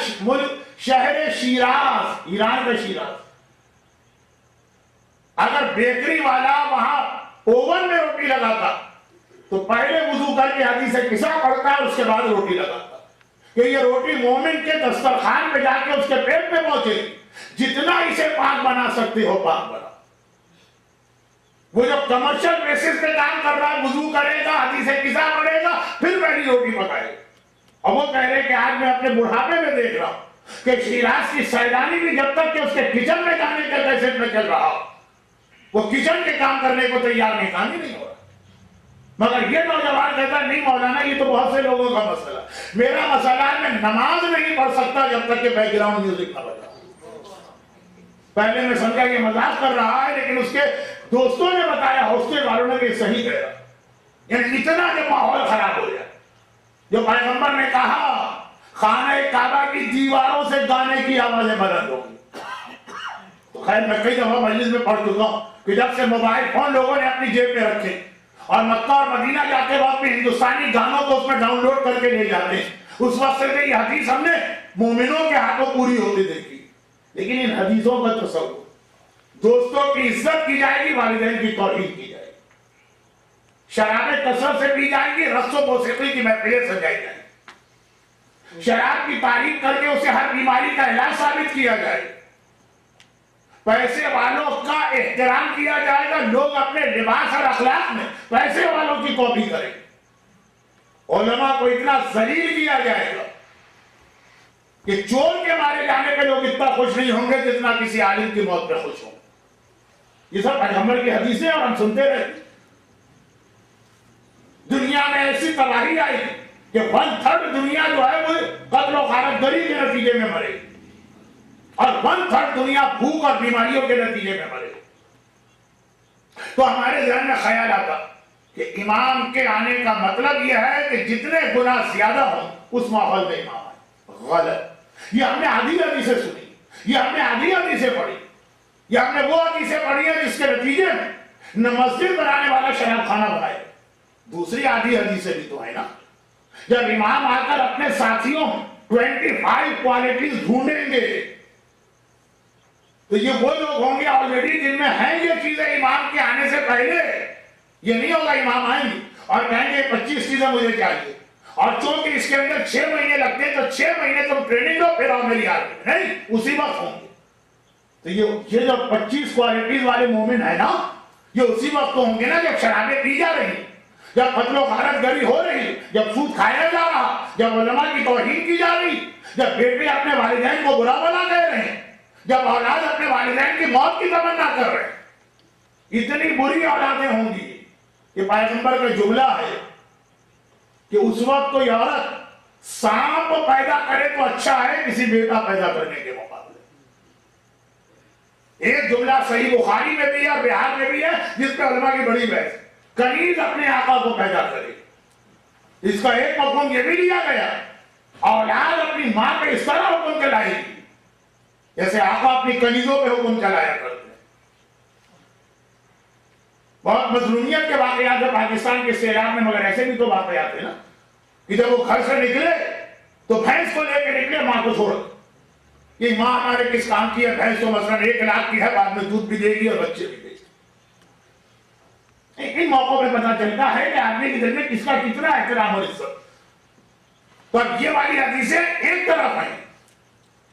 شہر شیراز، ایران کا شیراز، اگر بیکری والا وہاں اوون میں روٹی لگاتا تو پہلے وضو کر کے حدیث قصہ پڑھتا ہے اس کے بعد روٹی لگاتا کہ یہ روٹی مومن کے دسترخوان پہ جا کے اس کے پیٹ میں پہنچے، جتنا اسے پاک بنا سکتے ہو پاک بنا۔ وہ جو کمرشل بیسس پہ کام کر رہا ہے وضو کرے گا، حدیث قصہ پڑھے گا، پھر پہلی روٹی پکائے گا۔ اور وہ کہہ رہے کہ آج میں اپنے بڑھاپے میں دیکھ رہا ہوں کہ شیراز کی سیدانی بھی جب تک کہ اس کے کچن میں جانے کے کیسٹ میں چل رہا ہو وہ کچن کے کام کرنے کو تیار نہیں، کام ہی نہیں ہو رہا۔ مگر یہ نوجوان کہتا نہیں مولانا یہ تو بہت سے لوگوں کا مسئلہ، میرا مسئلہ ہے میں نماز نہیں پڑھ سکتا جب تک کہ بیک گراؤنڈ میوزک نہ بجا۔ پہلے میں سمجھا کہ مذاق کر رہا ہے، لیکن اس کے دوستوں نے بتایا، ہاسٹل والوں نے، کہ صحیح کہہ رہا. یعنی اتنا جب ماحول خراب ہو جائے، جو پیغمبر نے کہا خانہ کعبہ کی دیواروں سے گانے کی آوازیں بلند ہوں گی. تو خیر میں کئی دفعہ مجلس میں پڑھ چکا ہوں کہ جب سے موبائل فون لوگوں نے اپنی جیب میں رکھے اور مکہ اور مدینہ جاتے وقت میں ہندوستانی گانوں کو اس میں ڈاؤن لوڈ کر کے لے جاتے ہیں، اس وقت سے یہ حدیث ہم نے مومنوں کے ہاتھوں پوری ہوتی دیکھی. لیکن ان حدیثوں کا تصور، دوستوں کی عزت کی جائے گی، والدین کی توہین کی جائے گی، شرابیں کثرت سے پی جائیں گی، رقص و موسیقی کی محفلیں سجائی جائیں گی، شراب کی تعریف کر کے اسے ہر بیماری کا علاج ثابت کیا جائے گا، پیسے والوں کا احترام کیا جائے گا، لوگ اپنے لباس اور اخلاق میں پیسے والوں کی کاپی کریں گے، علماء کو اتنا ذلیل کیا جائے گا کہ چور کے مارے جانے پہ لوگ اتنا خوش نہیں ہوں گے جتنا کسی عالم کی موت پہ خوش ہوں گے. یہ سب پیغمبر کی حدیثیں اور ہم سنتے رہے. دنیا میں ایسی تباہی آئی کہ 1/3 دنیا جو ہے وہ قتل و غارت گری کے نتیجے میں مرے، اور 1/3 دنیا بھوک اور بیماریوں کے نتیجے میں مرے. تو ہمارے ذہن میں خیال آتا کہ امام کے آنے کا مطلب یہ ہے کہ جتنے گناہ زیادہ ہوں اس ماحول میں امام آئے. غلط. یہ ہم نے آدھی حدیثیں سنی، یہ ہم نے آدھی حدیثیں پڑھی، یہ ہم نے وہ حدیثیں پڑھی ہیں جس کے نتیجے میں نہ مسجد بنانے والا شراب خانہ بنائے. دوسری آدھی حدیثیں بھی تو ہے نا. جب امام آ کر اپنے ساتھیوں 25 کوالٹیز ڈھونڈیں گے تو یہ وہ لوگ ہوں گے آلریڈی جن میں ہیں یہ چیزیں امام کے آنے سے پہلے. یہ نہیں ہوگا امام آئیں گے اور کہیں گے 25 چیزیں مجھے چاہیے، اور چونکہ اس کے اندر 6 مہینے لگتے ہیں تو 6 مہینے تم ٹریننگ دو پھر آؤ میری آدمی. نہیں، اسی وقت ہوں گے. تو یہ جو 25 کوالٹیز والے مومن ہیں نا، یہ اسی وقت ہوں گے نا جب شرابیں پی جا رہی، جب قتل و غارت گری ہو رہی، جب سود کھایا جا رہا، جب علماء کی توہین کی جا رہی، جب بیٹے اپنے والدین کو برا بھلا کہہ رہے ہیں، جب اولاد اپنے والدین کی موت کی تمنا کر رہے ہیں. اتنی بری اولادیں ہوں گی. یہ پیغمبر کا جملہ ہے کہ اس وقت کوئی عورت سانپ پیدا کرے تو اچھا ہے کسی بیٹا پیدا کرنے کے مقابلے. ایک جملہ صحیح بخاری میں بھی ہے اور بہار میں بھی ہے جس پہ علماء کی بڑی بحث. کنیز اپنے آقا کو پیدا کرے، اس کا ایک مفہوم یہ بھی لیا گیا اولاد اپنی ماں پہ اس طرح حکم چلائے گی جیسے آقا اپنی کنیزوں پہ حکم چلایا کرتے ہیں. بہت مظلومیت کے واقعات ہیں پاکستان کے سیلاب میں، مگر ایسے بھی تو واقعات ہیں نا کہ جب وہ گھر سے نکلے تو بھینس کو لے کے نکلے، ماں کو چھوڑ. یہ ماں ہمارے کس کام کی ہے؟ بھینس تو مثلا 1 لاکھ کی ہے، بعد میں دودھ بھی دے گی اور بچے بھی دے گی. ان موقعوں پہ پتا چلتا ہے کہ آدمی کے دل میں کس کا کتنا احترام اور عزت. تو اب یہ والی حدیثیں ایک طرف ہیں،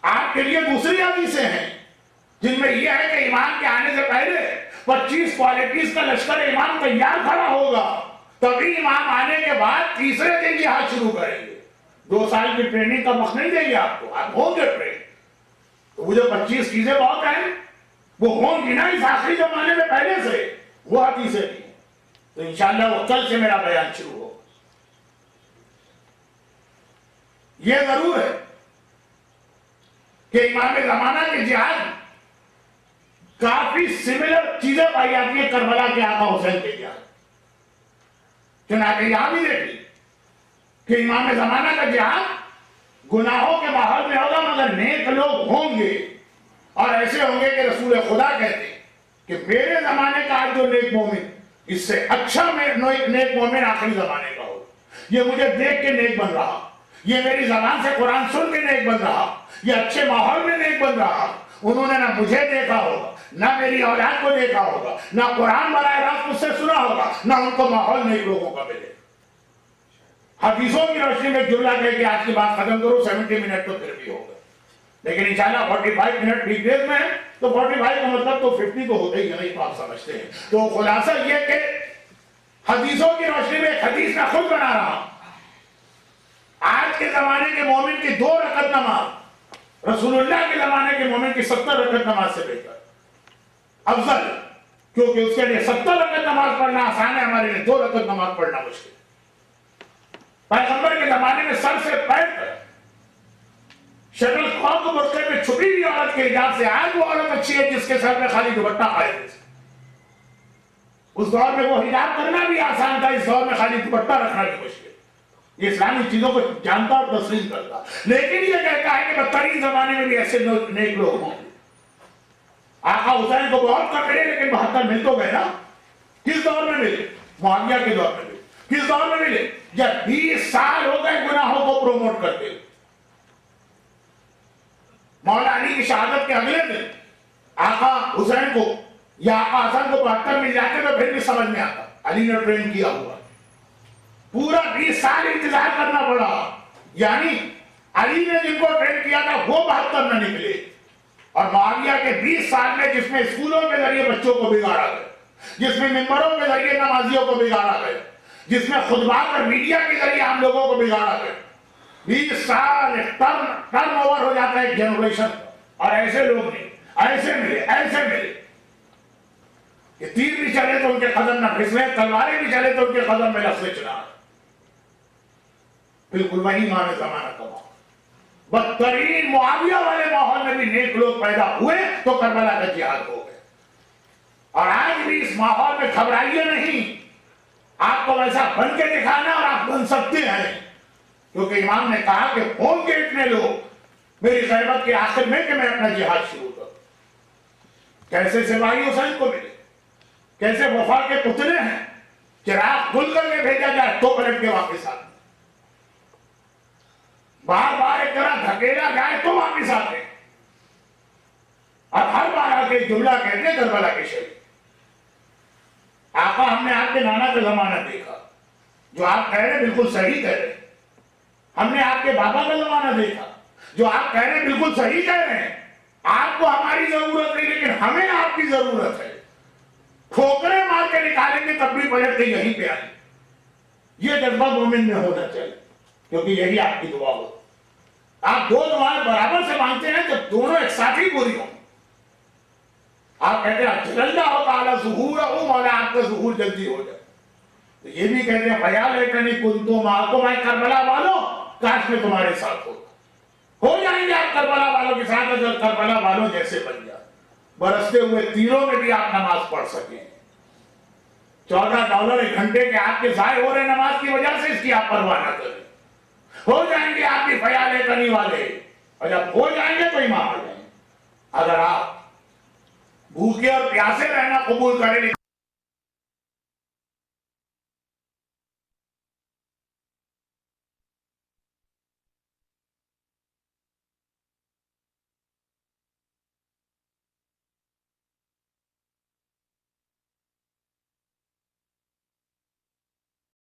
آپ کے لیے دوسری حدیثیں ہیں جن میں یہ ہے کہ امام کے آنے سے پہلے 25 کوالٹیز کا لشکر امام تیار کھڑا ہوگا، تبھی امام آنے کے بعد تیسرے دن جہاد شروع کریں گے. 2 سال کی ٹریننگ کا وقت نہیں دیں گے آپ کو، آپ ہوں گے ٹرین. تو وہ جو 25 چیزیں بہت ہیں وہ ہوں گی نا اس آخری زمانے میں پہلے سے، وہ حدیثیں بھی. تو انشاءاللہ وہ کل سے میرا بیان شروع ہو. یہ ضرور ہے کہ امام زمانہ کے جہاد کافی سملر چیزیں پائی جاتی ہیں کربلا کے آقا حسین کے جہاد. چنانچہ یہاں بھی دیکھیے کہ امام زمانہ کا جہاد گناہوں کے ماحول میں ہوگا مگر نیک لوگ ہوں گے، اور ایسے ہوں گے کہ رسول خدا کہتے ہیں کہ میرے زمانے کا آج جو نیک مومن اس سے اچھا نیک مومن آخری زمانے کا ہو. یہ مجھے دیکھ کے نیک بن رہا، یہ میری زبان سے قرآن سن کے نیک بن رہا، یہ اچھے ماحول میں نیک بن رہا. انہوں نے نہ مجھے دیکھا ہوگا، نہ میری اولاد کو دیکھا ہوگا، نہ قرآن براہ راست مجھ سے سنا ہوگا، نہ ان کو ماحول نیک لوگوں کا ملے. حدیثوں کی روشنی میں جملہ کہہ کے آج کی بات ختم کروں. 70 منٹ تو پھر بھی ہوگا، لیکن انشاءاللہ 45 منٹ ویک ڈیز میں ہے تو 45 کا مطلب تو 50 تو ہوتا ہی ہے، نہیں تو آپ سمجھتے ہیں. تو خلاصہ یہ کہ حدیثوں کی روشنی میں ایک حدیث میں خود بنا رہا ہوں. آج کے زمانے کے مومن کی 2 رکعت نماز رسول اللہ کے زمانے کے مومن کی 70 رکعت نماز سے بہتر افضل، کیونکہ اس کے لیے 70 رکعت نماز پڑھنا آسان ہے، ہمارے لیے 2 رکعت نماز پڑھنا مشکل. پیغمبر کے زمانے میں سر سے پیر تک شکل خواب کو برقعے میں چھپی ہوئی عورت کے حجاب سے آج وہ عورت اچھی ہے جس کے سر میں خالی دوپٹہ آئے تھے. اس دور میں وہ حجاب کرنا بھی آسان تھا، اس دور میں خالی دوپٹہ رکھنا بھی مشکل. یہ اسلامی چیزوں کو جانتا اور تسلیم کرتا، لیکن یہ کہتا ہے کہ بدترین زمانے میں بھی ایسے نیک لوگ ہوں. آقا حسین کو بہت کم ملے لیکن 72 مل تو گئے نا. کس دور میں ملے؟ معاویہ کے دور میں ملے. کس دور میں ملے؟ جب 20 سال ہو گئے گناہوں کو پروموٹ کرتے ہوئے. مولا علی کی شہادت کے اگلے دن آقا حسین کو یا آقا حسن کو 72 مل جاتے تو پھر بھی سمجھ میں آتا. علی نے ٹرین کیا ہوا، پورا 20 سال انتظار کرنا پڑا. یعنی علی نے جن کو ٹرین کیا تھا وہ 72 نہ نکلے، اور معاویہ کے 20 سال میں جس میں اسکولوں کے ذریعے بچوں کو بگاڑا گیا، جس میں ممبروں کے ذریعے نمازیوں کو بگاڑا گیا، جس میں خطبات اور میڈیا کے ذریعے ہم لوگوں کو بگاڑا گیا. 20 سال ٹرن اوور ہو جاتا ہے ایک جنریشن. اور ایسے لوگ نہیں، ایسے ملے کہ تیر بھی چلے تو ان کے قدم نہ پھسلے، تلواریں بھی چلے تو ان کے قدم میں لفظ چلا. بالکل وہی امام زمانہ کا ماحول. بدترین معاویہ والے ماحول میں بھی نیک لوگ پیدا ہوئے تو کربلا کا جہاد ہو گئے. اور آج بھی اس ماحول میں گھبرائیے نہیں. آپ کو ویسا بن کے دکھانا اور آپ بن سکتے ہیں، کیونکہ امام نے کہا کہ ہوں گے اتنے لوگ میری غیبت کے آخر میں کہ میں اپنا جہاد شروع کروں. کیسے سپاہی حسین کو ملے، کیسے وفا کے پتلے ہیں، چراغ کھل کر کے بھیجا جائے تو پلٹ کے واپس آتے، بار بار ایک طرح دھکیلا جائے تو واپس آتے، اور ہر بار آ کے جملہ کہتے ہیں کربلا کے شہید. آقا ہم نے آپ کے نانا کا زمانہ دیکھا، جو آپ کہہ رہے بالکل صحیح کہہ رہے ہیں. ہم نے آپ کے بابا کا زمانہ دیکھا، جو آپ کہہ رہے بالکل صحیح کہہ رہے ہیں. آپ کو ہماری ضرورت نہیں لیکن ہمیں آپ کی ضرورت ہے. ٹھوکریں مار کے نکالیں گے تب بھی پلٹ کے یہیں پہ آئیں. یہ جذبہ مومن میں ہونا چاہیے، کیونکہ یہی آپ کی دعا ہو. آپ دو دعائیں برابر سے مانگتے ہیں جب دونوں ایک ساتھ ہی پوری ہوں. آپ کہتے ہیں جلدہ ہو تعالیٰ ظہور ہوں، مولا آپ کا ظہور جلدی ہو جائے. تو یہ بھی کہتے ہیں خیال ہے کہ نہیں کنتم معکم، اے کربلا والوں کاش میں تمہارے ساتھ ہو جائیں گے آپ کربلا والوں کے ساتھ. اگر کربلا والوں جیسے بن جائے، برستے ہوئے تیروں میں بھی آپ نماز پڑھ سکیں. $14 ایک گھنٹے کے آپ کے ضائع ہو رہے نماز کی وجہ سے، اس کی آپ پرواہ نہ کریں. ہو جائیں گے آپ بھی خیال کرنے والے، اور جب ہو جائیں گے تو امام آ جائیں گے. اگر آپ بھوکے اور پیاسے رہنا قبول کریں